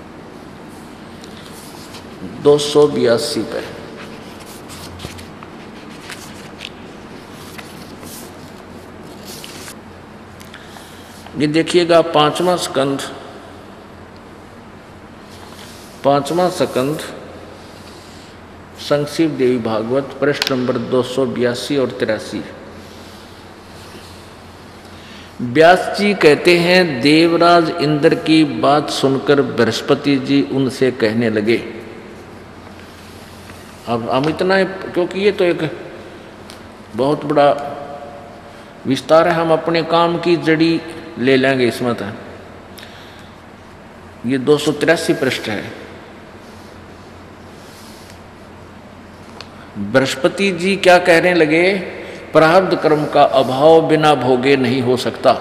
282 पे ये देखिएगा, पांचवा स्कंद संक्षिप देवी भागवत, पृष्ठ नंबर 282 और 83। व्यास जी कहते हैं, देवराज इंद्र की बात सुनकर बृहस्पति जी उनसे कहने लगे। अब हम इतना है, क्योंकि ये तो एक बहुत बड़ा विस्तार है, हम अपने काम की जड़ी ले लेंगे इसमें। था ये 283 पृष्ठ है। बृहस्पति जी क्या कहने लगे, प्रारब्ध कर्म का अभाव बिना भोगे नहीं हो सकता,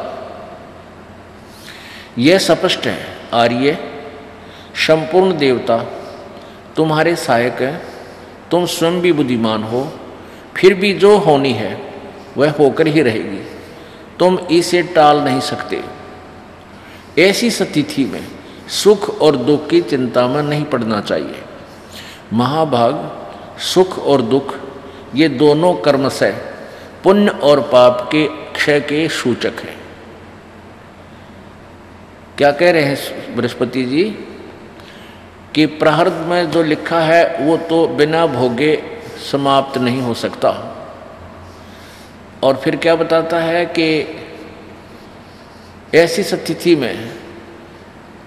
यह स्पष्ट है। आर्य, संपूर्ण देवता तुम्हारे सहायक हैं, तुम स्वयं भी बुद्धिमान हो, फिर भी जो होनी है वह होकर ही रहेगी, तुम इसे टाल नहीं सकते। ऐसी स्थिति में सुख और दुख की चिंता में नहीं पड़ना चाहिए। महाभाग, सुख और दुख ये दोनों कर्म से पुण्य और पाप के क्षय के सूचक हैं। क्या कह रहे हैं बृहस्पति जी कि प्रारब्ध में जो लिखा है वो तो बिना भोगे समाप्त नहीं हो सकता। और फिर क्या बताता है कि ऐसी स्थिति में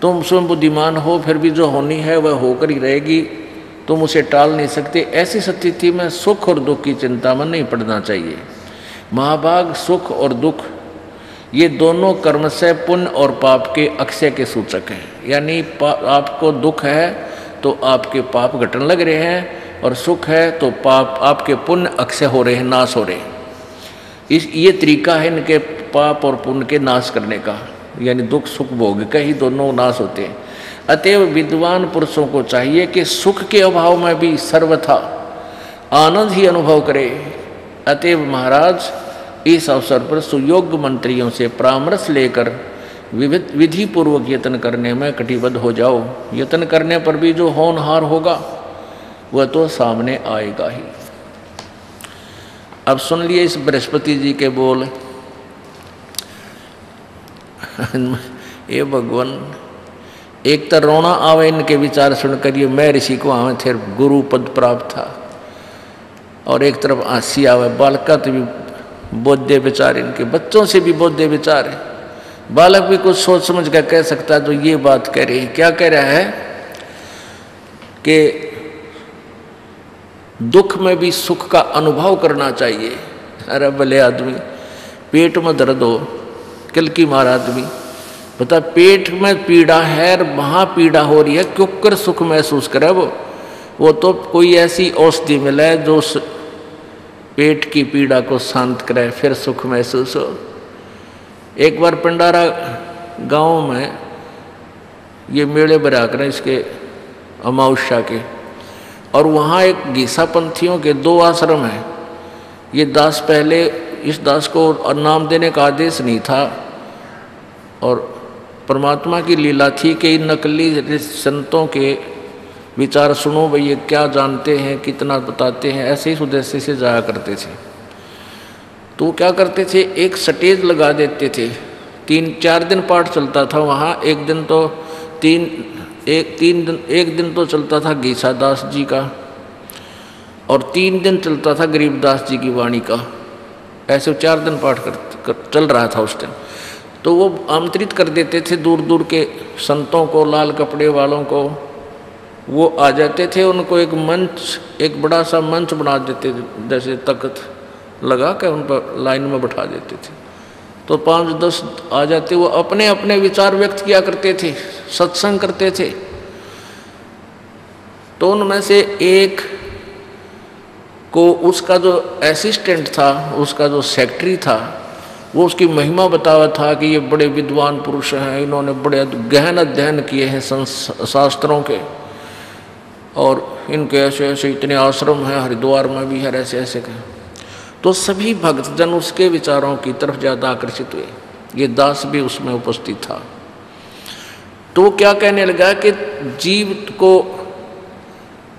तुम स्वयं बुद्धिमान हो, फिर भी जो होनी है वह होकर ही रहेगी, तुम उसे टाल नहीं सकते। ऐसी स्थिति में सुख और दुख की चिंता में नहीं पड़ना चाहिए। महाभाग, सुख और दुख ये दोनों कर्म से पुण्य और पाप के अक्षय के सूचक हैं। यानी आपको दुख है तो आपके पाप घटने लग रहे हैं, और सुख है तो पाप आपके पुण्य अक्षय हो रहे हैं, नाश हो रहे हैं। ये तरीका है इनके पाप और पुण्य के नाश करने का, यानी दुख सुख भोग का ही दोनों नाश होते हैं। अतएव विद्वान पुरुषों को चाहिए कि सुख के अभाव में भी सर्वथा आनंद ही अनुभव करे। अतएव महाराज, इस अवसर पर सुयोग्य मंत्रियों से परामर्श लेकर विधि पूर्वक यत्न करने में कटिबद्ध हो जाओ। यत्न करने पर भी जो होनहार होगा वह तो सामने आएगा ही। अब सुन लिए इस बृहस्पति जी के बोल। ये भगवान, एक तो रोना आवे इनके विचार सुनकर, ये मैं ऋषि को आवे थे गुरु पद प्राप्त था, और एक तरफ हंसी आवे, बालका तो भी बोधे विचार, इनके बच्चों से भी बोधे विचार है। बालक भी कुछ सोच समझ कर कह सकता है। तो ये बात कह रही है, क्या कह रहा है कि दुख में भी सुख का अनुभव करना चाहिए। अरे भले आदमी, पेट में दर्द हो, किल की मार आदमी, बता पेट में पीड़ा है, वहाँ पीड़ा हो रही है, क्यों कर सुख महसूस करे वो? वो तो कोई ऐसी औषधि मिले जो पेट की पीड़ा को शांत करे, फिर सुख महसूस हो। एक बार पिंडारा गांव में ये मेले बरा करें इसके अमावस्या के, और वहाँ एक गीसा पंथियों के 2 आश्रम हैं। ये दास पहले इस दास को नाम देने का आदेश नहीं था, और परमात्मा की लीला थी कि इन नकली संतों के विचार सुनो भाई, ये क्या जानते हैं, कितना बताते हैं, ऐसे ही उद्देश्य से जाया करते थे। तो क्या करते थे, एक स्टेज लगा देते थे, 3-4 दिन पाठ चलता था वहाँ। एक दिन तो चलता था गीसा दास जी का, और 3 दिन चलता था गरीबदास जी की वाणी का। ऐसे 4 दिन पाठ चल रहा था उस टाइम। तो वो आमंत्रित कर देते थे दूर दूर के संतों को, लाल कपड़े वालों को। वो आ जाते थे, उनको एक मंच, एक बड़ा सा मंच बना देते थे, जैसे तख्त लगा कर उन पर लाइन में बैठा देते थे। तो 5-10 आ जाते, वो अपने अपने विचार व्यक्त किया करते थे, सत्संग करते थे। तो उनमें से एक को उसका जो असिस्टेंट था, उसका जो सेक्रेटरी था, वो उसकी महिमा बतावा था कि ये बड़े विद्वान पुरुष हैं, इन्होंने बड़े गहन अध्ययन किए हैं शास्त्रों के, और इनके ऐसे ऐसे इतने आश्रम हैं, हरिद्वार में भी है, ऐसे ऐसे के। तो सभी भक्तजन उसके विचारों की तरफ ज़्यादा आकर्षित हुए। ये दास भी उसमें उपस्थित था। तो क्या कहने लगा कि जीव को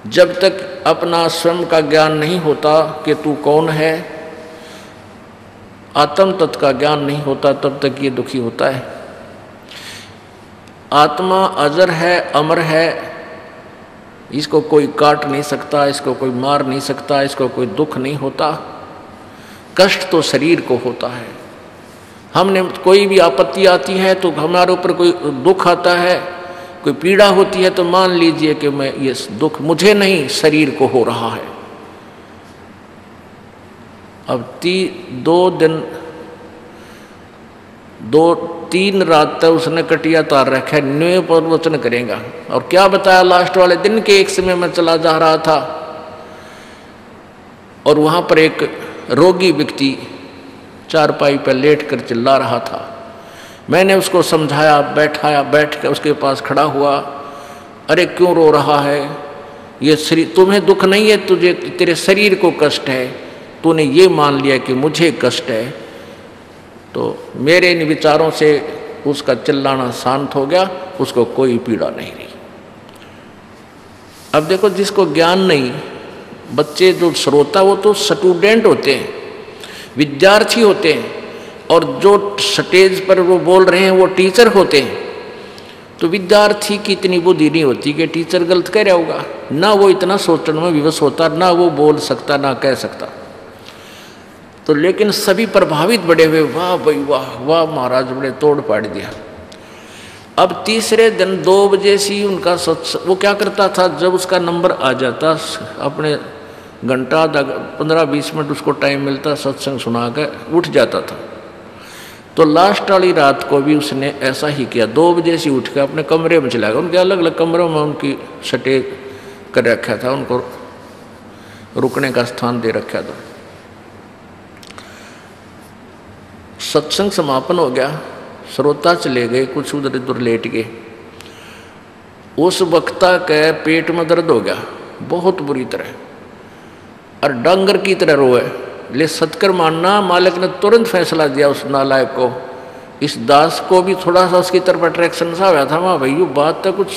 जब तक अपना स्वयं का ज्ञान नहीं होता कि तू कौन है, आत्म तत्व का ज्ञान नहीं होता, तब तक ये दुखी होता है। आत्मा अजर है, अमर है, इसको कोई काट नहीं सकता, इसको कोई मार नहीं सकता, इसको कोई दुख नहीं होता। कष्ट तो शरीर को होता है। हमने कोई भी आपत्ति आती है तो हमारे ऊपर कोई दुख आता है, कोई पीड़ा होती है, तो मान लीजिए कि मैं ये दुख मुझे नहीं, शरीर को हो रहा है। अब 2-3 रात तक उसने कटिया तार रखा है, न्यू प्रवचन करेगा। और क्या बताया, लास्ट वाले दिन के एक समय में चला जा रहा था, और वहाँ पर एक रोगी व्यक्ति चारपाई पर लेट कर चिल्ला रहा था। मैंने उसको समझाया, बैठाया, बैठ कर उसके पास खड़ा हुआ। अरे क्यों रो रहा है, ये शरीर, तुम्हें दुख नहीं है, तुझे तेरे शरीर को कष्ट है, तूने ये मान लिया कि मुझे कष्ट है। तो मेरे इन विचारों से उसका चिल्लाना शांत हो गया, उसको कोई पीड़ा नहीं रही। अब देखो, जिसको ज्ञान नहीं, बच्चे जो श्रोता वो तो स्टूडेंट होते हैं, विद्यार्थी होते हैं, और जो स्टेज पर वो बोल रहे हैं वो टीचर होते हैं। तो विद्यार्थी की इतनी बुद्धि नहीं होती कि टीचर गलत कह रहा होगा, ना वो इतना सोचने में विवश होता, ना वो बोल सकता, ना कह सकता। तो लेकिन सभी प्रभावित बड़े हुए, वाह भाई वाह, वाह महाराज, बड़े तोड़ पाड़ दिया। अब तीसरे दिन 2 बजे से ही उनका सत्संग, वो क्या करता था, जब उसका नंबर आ जाता, अपने घंटा 15-20 मिनट उसको टाइम मिलता, सत्संग सुना कर उठ जाता था। तो लास्ट वाली रात को भी उसने ऐसा ही किया, 2 बजे से उठ कर अपने कमरे में चला गया। उनके अलग अलग कमरों में उनकी स्टेज कर रखा था, उनको रुकने का स्थान दे रखा था। सत्संग समापन हो गया, श्रोता चले गए, कुछ उधर इधर लेट गए। उस वक्ता के पेट में दर्द हो गया बहुत बुरी तरह, और डांगर की तरह रोए। ले सत्कर मानना, मालिक ने तुरंत फैसला दिया उस नालायक को। इस दास को भी थोड़ा सा उसकी तरफ अट्रैक्शन सा हुआ था, वहाँ भाई ये बात तो कुछ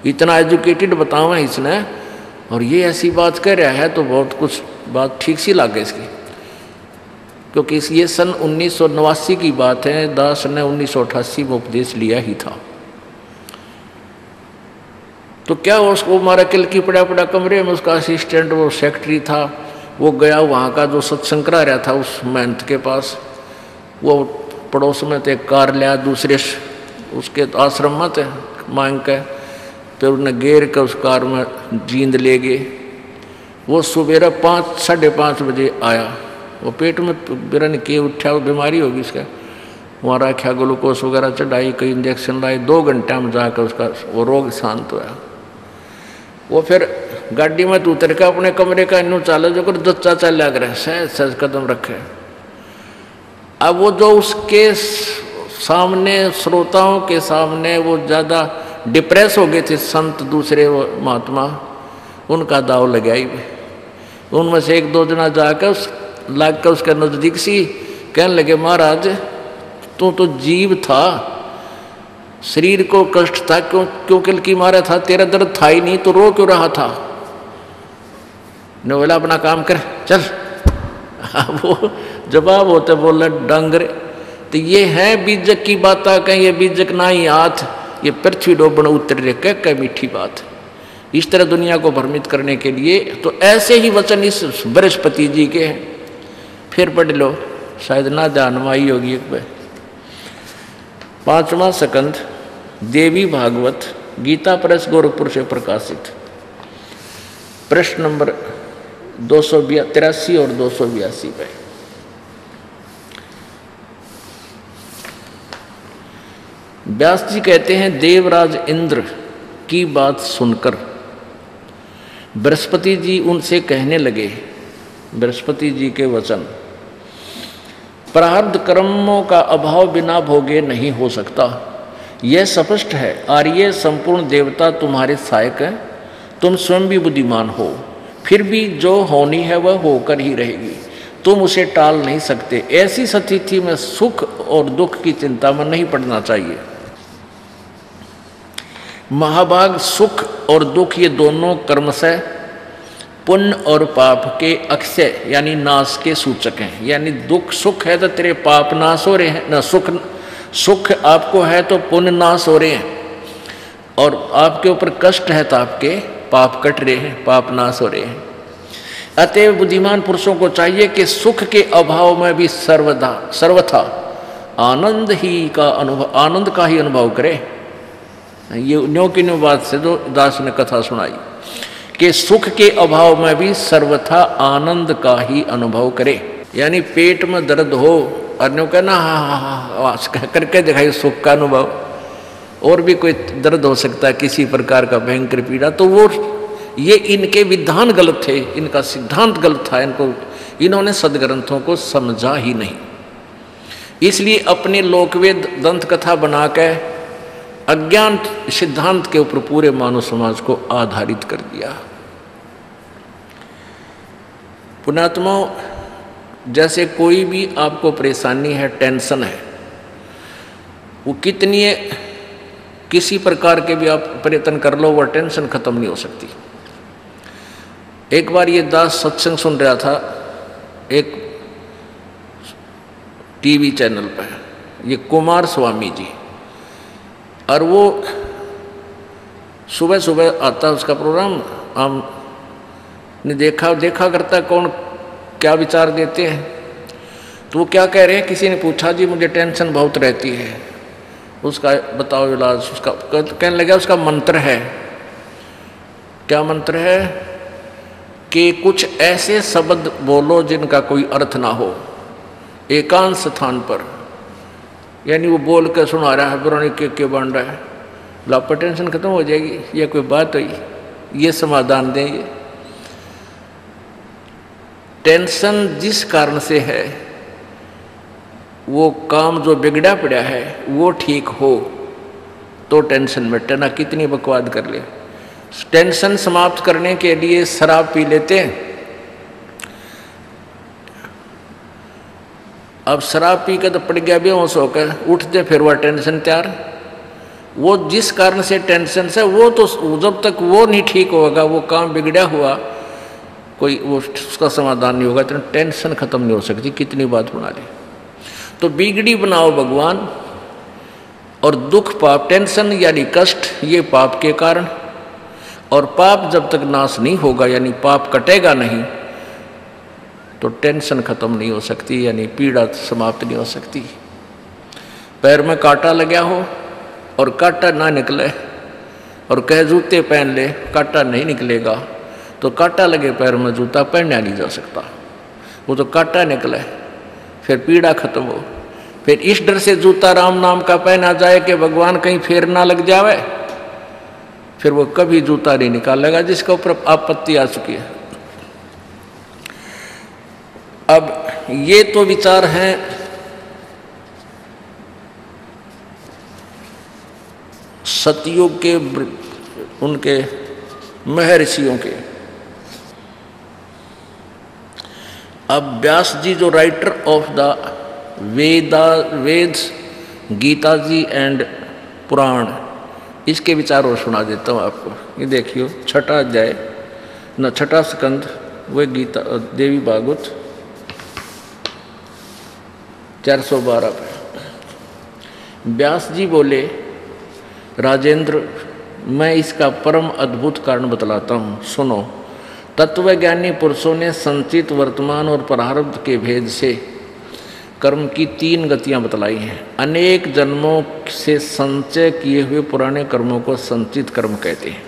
इतना एजुकेटेड बतावा इसने, और ये ऐसी बात कह रहा है, तो बहुत कुछ बात ठीक सी लग गई इसकी। क्योंकि ये सन 1989 की बात है, दास ने 1988 में उपदेश लिया ही था। तो क्या उसको मारा किल की पड़ा कमरे में, उसका असिस्टेंट वो सेक्रेटरी था, वो गया वहाँ का जो सत्संग करा रहा था उस महंत के पास। वो पड़ोस में थे, कार लिया दूसरे उसके आश्रम में थे मांग के, फिर उन्हें घेर कर उस कार में जींद ले गए। वो सुबेरा 5-5:30 बजे आया। वो पेट में बिरन के उठा, वो बीमारी होगी इसका, वहाँ रखा, ग्लूकोज वगैरह चढ़ाई, कई इंजेक्शन लाए, 2 घंटे में जाकर उसका वो रोग शांत हुआ। वो फिर गाड़ी में तू उतर के अपने कमरे का इनू चाले जो कर दच्चा चल लग रहा है, सहज सहज कदम रखे। अब वो जो उसके सामने, श्रोताओं के सामने वो ज़्यादा डिप्रेस हो गए थे संत दूसरे वो महात्मा, उनका दाव लगाया ही। उनमें से एक दो जना जाकर लाग कर उसके नज़दीक सी कहने लगे, महाराज तू तो जीव था, शरीर को कष्ट था, क्यों किलकी मारा था, तेरा दर्द था ही नहीं तो रो क्यों रहा था? ने बोला अपना काम कर चल। वो जवाब होते बोला डांगरे, तो ये है बीजक की बात, कहीं ये बीजक ना ही हाथ, ये पृथ्वी डोबन उतर रे कह मीठी बात। इस तरह दुनिया को भ्रमित करने के लिए तो ऐसे ही वचन इस बृहस्पति जी के हैं। फिर पढ़ लो, शायद ना ध्यान में आई होगी एक बार। 5वां स्कंद देवी भागवत गीता प्रेस गोरखपुर से प्रकाशित, प्रश्न नंबर 283 और 282 पे। व्यास जी कहते हैं, देवराज इंद्र की बात सुनकर बृहस्पति जी उनसे कहने लगे, बृहस्पति जी के वचन, प्रारब्ध कर्मों का अभाव बिना भोगे नहीं हो सकता, यह स्पष्ट है। आर्य संपूर्ण देवता तुम्हारे सहायक हैं, तुम स्वयं भी बुद्धिमान हो, फिर भी जो होनी है वह होकर ही रहेगी, तुम उसे टाल नहीं सकते। ऐसी स्थिति में सुख और दुख की चिंता में नहीं पड़ना चाहिए। महाभाग सुख और दुख ये दोनों क्रमशः पुण्य और पाप के अक्षय यानी नाश के सूचक हैं। यानी दुख सुख है तो तेरे पाप नाश हो रहे हैं, ना सुख आपको है तो पुण्य नाश हो रहे हैं, और आपके ऊपर कष्ट है तो आपके पाप कट रहे हैं, पाप नाश हो रहे हैं। अतएव बुद्धिमान पुरुषों को चाहिए कि सुख के अभाव में भी सर्वथा आनंद का ही अनुभव करे। ये न्यों की न्यों बात से जो दास ने कथा सुनाई कि सुख के अभाव में भी सर्वथा आनंद का ही अनुभव करे। यानी पेट में दर्द हो और न्यों कहना हाँ करके दिखाई सुख का अनुभव, और भी कोई दर्द हो सकता है किसी प्रकार का भयंकर पीड़ा, तो वो ये इनके विधान गलत थे, इनका सिद्धांत गलत था, इन्होंने सदग्रंथों को समझा ही नहीं। इसलिए अपने लोकवेद दंत कथा बना के अज्ञान सिद्धांत के ऊपर पूरे मानव समाज को आधारित कर दिया। पुण्यात्माओं, जैसे कोई भी आपको परेशानी है, टेंशन है, वो कितनी किसी प्रकार के भी आप प्रयत्न कर लो, वह टेंशन खत्म नहीं हो सकती। एक बार ये दास सत्संग सुन रहा था एक टीवी चैनल पर, ये कुमार स्वामी जी, और वो सुबह सुबह आता उसका प्रोग्राम, हमने देखा करता कौन क्या विचार देते हैं। तो वो क्या कह रहे हैं, किसी ने पूछा जी मुझे टेंशन बहुत रहती है, उसका बताओ इलाज। उसका कहने लगा उसका मंत्र है। क्या मंत्र है? कि कुछ ऐसे शब्द बोलो जिनका कोई अर्थ ना हो, एकांत स्थान पर। यानी वो बोल कर सुना रहा है, पुरानी के बन रहा है, लापा टेंशन खत्म हो जाएगी। ये कोई बात हुई? ये समाधान दें। ये टेंशन जिस कारण से है, वो काम जो बिगड़ा पड़ा है वो ठीक हो तो टेंशन मिटे, ना कितनी बकवाद कर ले। टेंशन समाप्त करने के लिए शराब पी लेते हैं। अब शराब पी के तो पड़ गया बेहोश होकर, उठते फिर वह टेंशन तैयार। वो जिस कारण से टेंशन से, वो तो जब तक वो नहीं ठीक होगा, वो काम बिगड़ा हुआ, कोई वो उसका समाधान नहीं होगा, तो टेंशन खत्म नहीं हो सकती, कितनी बात बना ले। तो बिगड़ी बनाओ भगवान, और दुख पाप, टेंशन यानी कष्ट, ये पाप के कारण, और पाप जब तक नाश नहीं होगा यानी पाप कटेगा नहीं, तो टेंशन खत्म नहीं हो सकती, यानी पीड़ा समाप्त नहीं हो सकती। पैर में कांटा लगा हो और कांटा ना निकले, और कहे जूते पहन ले, कांटा नहीं निकलेगा, तो कांटा लगे पैर में जूता पहना नहीं जा सकता। वो तो कांटा निकले फिर पीड़ा खत्म हो। फिर इस डर से जूता राम नाम का पहना जाए कि भगवान कहीं फेर ना लग जावे, फिर वो कभी जूता नहीं निकालेगा जिसके ऊपर आपत्ति आ चुकी है। अब ये तो विचार हैं सतयुग के उनके महर्षियों के। अब व्यास जी जो writer of the Vedas, Gita ji and Purana, इसके विचार और सुना देता हूँ आपको। ये देखियो, छठा अध्याय न छठा स्कंद, वह गीता देवी भागवत 412 पे व्यास जी बोले, राजेंद्र मैं इसका परम अद्भुत कारण बतलाता हूँ, सुनो। तत्वज्ञानी पुरुषों ने संचित, वर्तमान और प्रारब्ध के भेद से कर्म की 3 गतियां बतलाई हैं। अनेक जन्मों से संचय किए हुए पुराने कर्मों को संचित कर्म कहते हैं।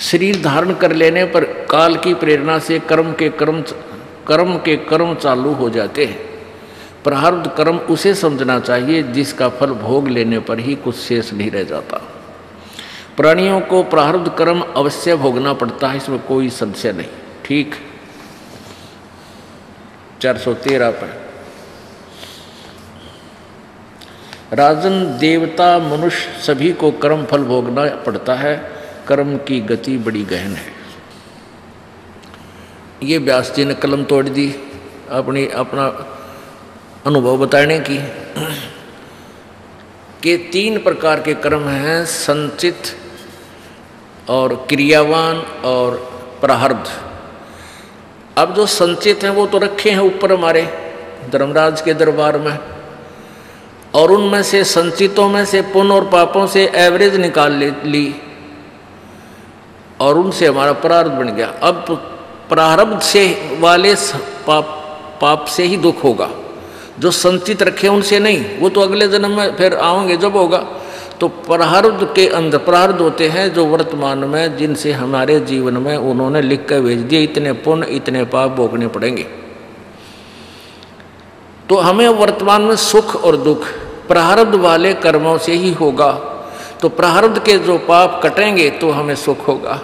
शरीर धारण कर लेने पर काल की प्रेरणा से कर्म के कर्म चालू हो जाते हैं। प्रारब्ध कर्म उसे समझना चाहिए जिसका फल भोग लेने पर ही कुछ शेष नहीं रह जाता। प्राणियों को प्रारब्ध कर्म अवश्य भोगना पड़ता है, इसमें कोई संशय नहीं। ठीक 413 पर राजन, देवता, मनुष्य सभी को कर्म फल भोगना पड़ता है। कर्म की गति बड़ी गहन है। ये व्यास जी ने कलम तोड़ दी अपना अनुभव बताने की कि 3 प्रकार के कर्म हैं, संचित और क्रियावान और प्रारब्ध। अब जो संचित हैं वो तो रखे हैं ऊपर हमारे धर्मराज के दरबार में, और उनमें से संचितों में से पुण्य और पापों से एवरेज निकाल ली और उनसे हमारा प्रारब्ध बन गया। अब प्रारब्ध से वाले पाप से ही दुख होगा, जो संचित रखे उनसे नहीं, वो तो अगले जन्म में फिर आओगे जब होगा। तो प्रारब्ध के अंदर प्रारब्ध होते हैं जो वर्तमान में, जिनसे हमारे जीवन में उन्होंने लिख कर भेज दिए, इतने पुण्य इतने पाप भोगने पड़ेंगे। तो हमें वर्तमान में सुख और दुख प्रारब्ध वाले कर्मों से ही होगा। तो प्रारब्ध के जो पाप कटेंगे तो हमें सुख होगा,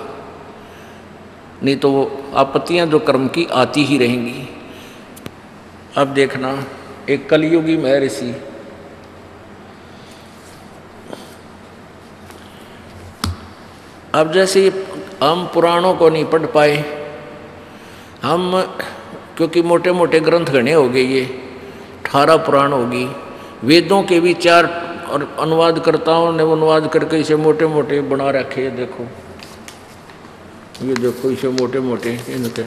नहीं तो वो आपत्तियां जो कर्म की आती ही रहेंगी। अब देखना, एक कलयुगी महर्षि अब जैसे हम पुराणों को नहीं पढ़ पाए, हम क्योंकि मोटे मोटे ग्रंथ गणे हो गए, ये 18 पुराण होगी, वेदों के भी 4 और अनुवादकर्ताओं ने अनुवाद करके इसे मोटे मोटे बना रखे। देखो ये देखो, इसे मोटे मोटे इनके,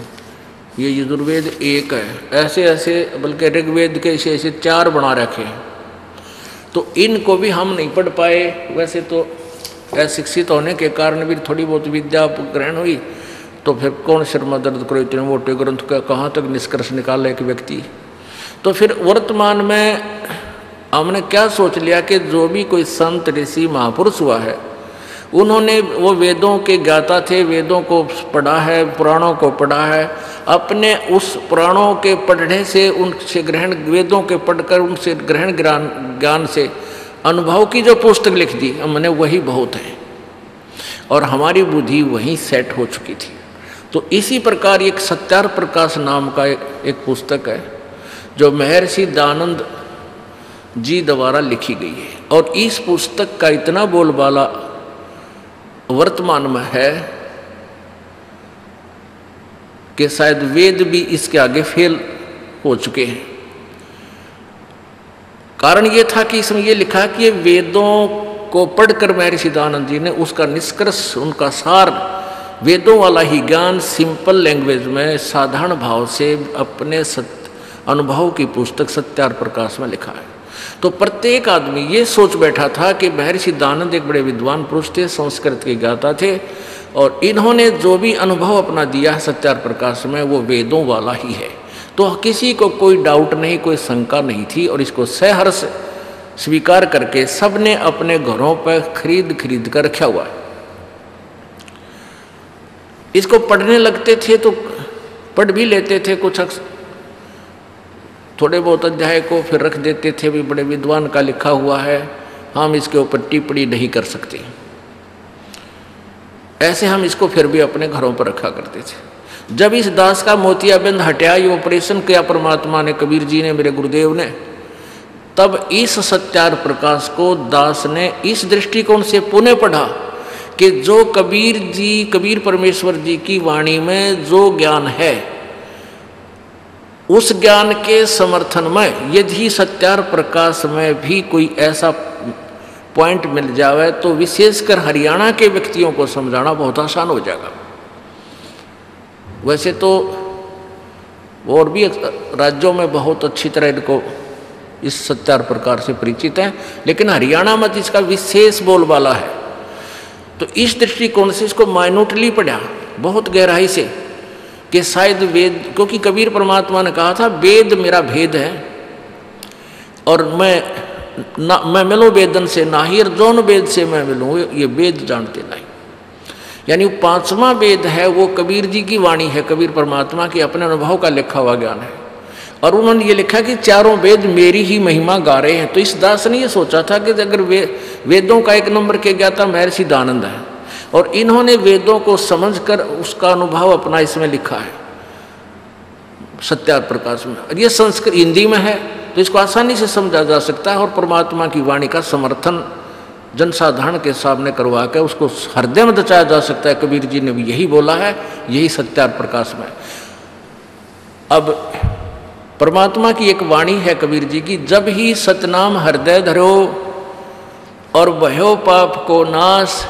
ये यजुर्वेद 1 है, ऐसे ऐसे बल्कि ऋग्वेद के ऐसे 4 बना रखे हैं। तो इनको भी हम नहीं पढ़ पाए। वैसे तो अशिक्षित होने के कारण भी थोड़ी बहुत विद्या ग्रहण हुई, तो फिर कौन शर्मा दर्द करो, इतने मोटे ग्रंथ का कहाँ तक निष्कर्ष निकाले एक व्यक्ति। तो फिर वर्तमान में हमने क्या सोच लिया कि जो भी कोई संत ऋषि महापुरुष हुआ है, उन्होंने वो वेदों के ज्ञाता थे, वेदों को पढ़ा है, पुराणों को पढ़ा है, अपने उस पुराणों के पढ़ने से, उनसे ग्रहण, वेदों के पढ़कर उनसे ग्रहण ज्ञान से अनुभव की जो पुस्तक लिख दी हमने, वही बहुत है और हमारी बुद्धि वहीं सेट हो चुकी थी। तो इसी प्रकार एक सत्यार प्रकाश नाम का एक पुस्तक है जो महर्षि दयानंद जी द्वारा लिखी गई है, और इस पुस्तक का इतना बोलबाला वर्तमान में है कि शायद वेद भी इसके आगे फेल हो चुके हैं। कारण ये था कि इसमें ये लिखा कि ये वेदों को पढ़कर महर्षि दयानंद जी ने उसका निष्कर्ष, उनका सार, वेदों वाला ही ज्ञान सिंपल लैंग्वेज में साधारण भाव से अपने अनुभव की पुस्तक सत्यार प्रकाश में लिखा है। तो प्रत्येक आदमी ये सोच बैठा था कि महर्षि दयानंद एक बड़े विद्वान पुरुष थे, संस्कृत के ज्ञाता थे, और इन्होंने जो भी अनुभव अपना दिया है सत्यार प्रकाश में, वो वेदों वाला ही है। तो किसी को कोई डाउट नहीं, कोई शंका नहीं थी, और इसको सहर्ष स्वीकार करके सबने अपने घरों पर खरीद कर रखा हुआ है। इसको पढ़ने लगते थे तो पढ़ भी लेते थे, कुछ थोड़े बहुत अध्याय को फिर रख देते थे, भी बड़े विद्वान का लिखा हुआ है, हम इसके ऊपर टिप्पणी नहीं कर सकते। ऐसे हम इसको फिर भी अपने घरों पर रखा करते थे। जब इस दास का मोतियाबिंद हटाया, ये ऑपरेशन किया परमात्मा ने, कबीर जी ने, मेरे गुरुदेव ने, तब इस सत्यार प्रकाश को दास ने इस दृष्टिकोण से पुनः पढ़ा कि जो कबीर जी, कबीर परमेश्वर जी की वाणी में जो ज्ञान है, उस ज्ञान के समर्थन में यदि सत्यार प्रकाश में भी कोई ऐसा पॉइंट मिल जाए तो विशेषकर हरियाणा के व्यक्तियों को समझाना बहुत आसान हो जाएगा। वैसे तो और भी राज्यों में बहुत अच्छी तरह इनको इस सत्यार प्रकार से परिचित हैं, लेकिन हरियाणा में इसका विशेष बोलबाला है। तो इस दृष्टिकोण से इसको माइन्यूटली पढ़ा बहुत गहराई से कि शायद वेद, क्योंकि कबीर परमात्मा ने कहा था वेद मेरा भेद है और मैं मिलूं वेदन से नाही, और जौन वेद से मैं मिलूं ये वेद जानते नहीं। यानी पांचवा वेद है वो कबीर जी की वाणी है, कबीर परमात्मा की अपने अनुभव का लिखा हुआ ज्ञान है। और उन्होंने ये लिखा कि चारों वेद मेरी ही महिमा गा रहे हैं। तो इस दास ने ये सोचा था कि अगर वेदों का एक नंबर के ज्ञाता महर्षि दानंद है और इन्होंने वेदों को समझकर उसका अनुभव अपना इसमें लिखा है सत्यार प्रकाश में, और ये संस्कृत हिंदी में है तो इसको आसानी से समझा जा सकता है और परमात्मा की वाणी का समर्थन जनसाधारण के सामने करवा कर उसको हृदय में दचाया जा सकता है। कबीर जी ने भी यही बोला है, यही सत्यार प्रकाश में। अब परमात्मा की एक वाणी है कबीर जी की, जब ही सतनाम हृदय धरो और भयो पाप को नाश,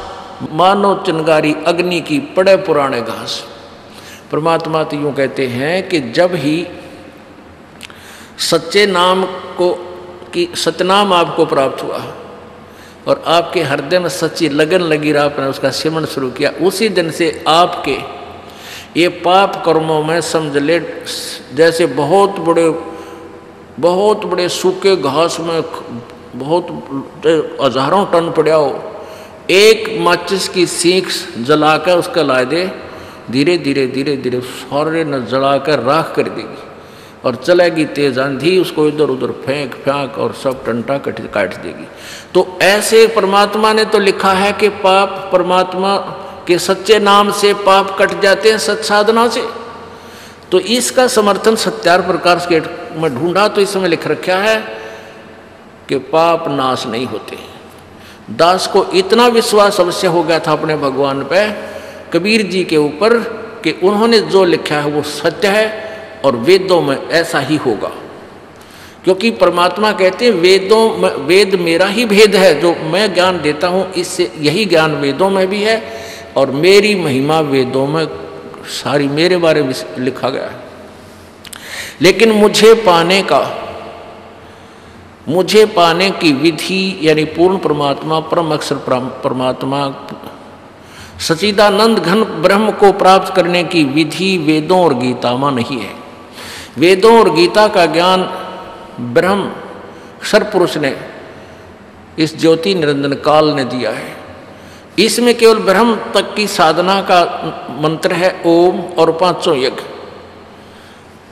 मानो चिंगारी अग्नि की पड़े पुराने घास। परमात्मा तो यूँ कहते हैं कि जब ही सच्चे नाम को कि सतनाम आपको प्राप्त हुआ और आपके हृदय में सच्ची लगन लगी रहा, आपने उसका सिमरण शुरू किया, उसी दिन से आपके ये पाप कर्मों में समझ ले जैसे बहुत बड़े सूखे घास में बहुत हजारों टन पड़ा हो, एक माचिस की सीख जलाकर उसका ला दे, धीरे धीरे धीरे धीरे सारे न जलाकर राख कर देगी और चलेगी तेज आंधी, उसको इधर उधर फेंक फेंक और सब टंटा काट देगी। तो ऐसे परमात्मा ने तो लिखा है कि पाप परमात्मा के सच्चे नाम से पाप कट जाते हैं, सच साधना से। तो इसका समर्थन सत्यार प्रकाश के में ढूंढा तो इसमें लिख रखा है कि पाप नाश नहीं होते। दास को इतना विश्वास अवश्य हो गया था अपने भगवान पे, कबीर जी के ऊपर, कि उन्होंने जो लिखा है वो सत्य है और वेदों में ऐसा ही होगा। क्योंकि परमात्मा कहते हैं वेद मेरा ही भेद है, जो मैं ज्ञान देता हूँ इससे यही ज्ञान वेदों में भी है और मेरी महिमा वेदों में सारी मेरे बारे में लिखा गया है। लेकिन मुझे पाने की विधि यानी पूर्ण परमात्मा, परम अक्षर परमात्मा, सच्चिदानंद घन ब्रह्म को प्राप्त करने की विधि वेदों और गीता में नहीं है। वेदों और गीता का ज्ञान ब्रह्म सर्वपुरुष ने, इस ज्योति निरंजन काल ने दिया है। इसमें केवल ब्रह्म तक की साधना का मंत्र है ओम और पांचों यज्ञ।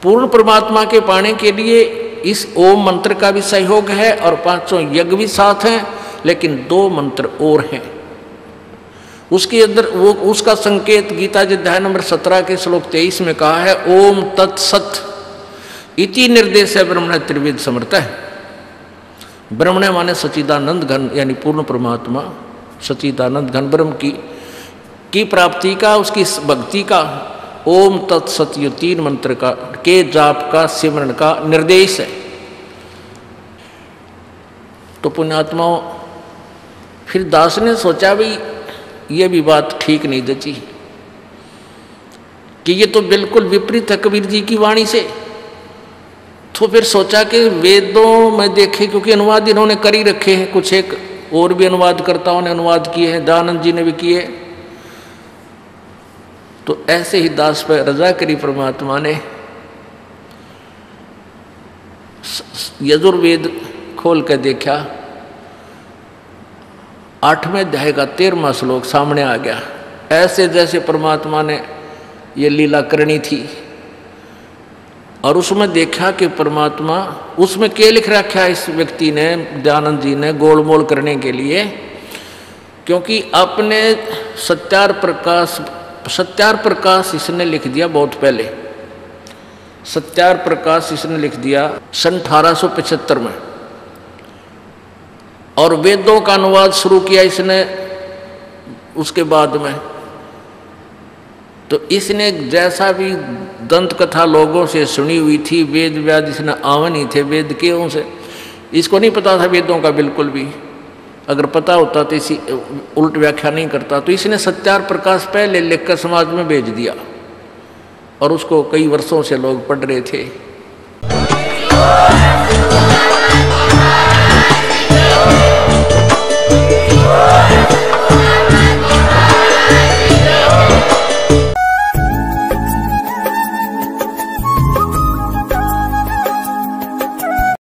पूर्ण परमात्मा के पाने के लिए इस ओम मंत्र का भी सहयोग है और पांचों यज्ञ भी साथ हैं, लेकिन दो मंत्र और हैं उसके अंदर। वो उसका संकेत गीता जी अध्याय नंबर 17 के श्लोक 23 में कहा है, ओम तत्सत इति निर्देश ब्रह्मण त्रिवेद समर्थ है। ब्रह्मण माने सच्चिदानंद घन यानी पूर्ण परमात्मा, सच्चिदानंद घन ब्रह्म की प्राप्ति का, उसकी भक्ति का ओम तत्सत ये 3 मंत्र का के जाप का सिमरण का निर्देश है। तो पुण्यात्माओं, फिर दास ने सोचा भाई ये भी बात ठीक नहीं जची कि ये तो बिल्कुल विपरीत है कबीर जी की वाणी से। तो फिर सोचा कि वेदों में देखे, क्योंकि अनुवाद इन्होंने कर ही रखे हैं, कुछ एक और भी अनुवादकर्ताओं ने अनुवाद किए हैं, दयानंद जी ने भी किए। तो ऐसे ही दास पर रजा करी परमात्मा ने। यजुर्वेद खोल कर देखा, 8वें अध्याय का 13वां श्लोक सामने आ गया। ऐसे जैसे परमात्मा ने ये लीला करनी थी और उसमें देखा कि परमात्मा, उसमें क्या लिख रखा है इस व्यक्ति ने, दयानंद जी ने, गोलमोल करने के लिए, क्योंकि अपने सत्यार प्रकाश इसने लिख दिया बहुत पहले। सत्यार प्रकाश इसने लिख दिया सन 1875 में, और वेदों का अनुवाद शुरू किया इसने उसके बाद में। तो इसने जैसा भी दंत कथा लोगों से सुनी हुई थी, वेद व्याद इसने आवन ही थे वेद के से, इसको नहीं पता था वेदों का बिल्कुल भी। अगर पता होता तो इसी उल्ट व्याख्या नहीं करता। तो इसने सत्यार प्रकाश पहले लिखकर समाज में भेज दिया, और उसको कई वर्षों से लोग पढ़ रहे थे।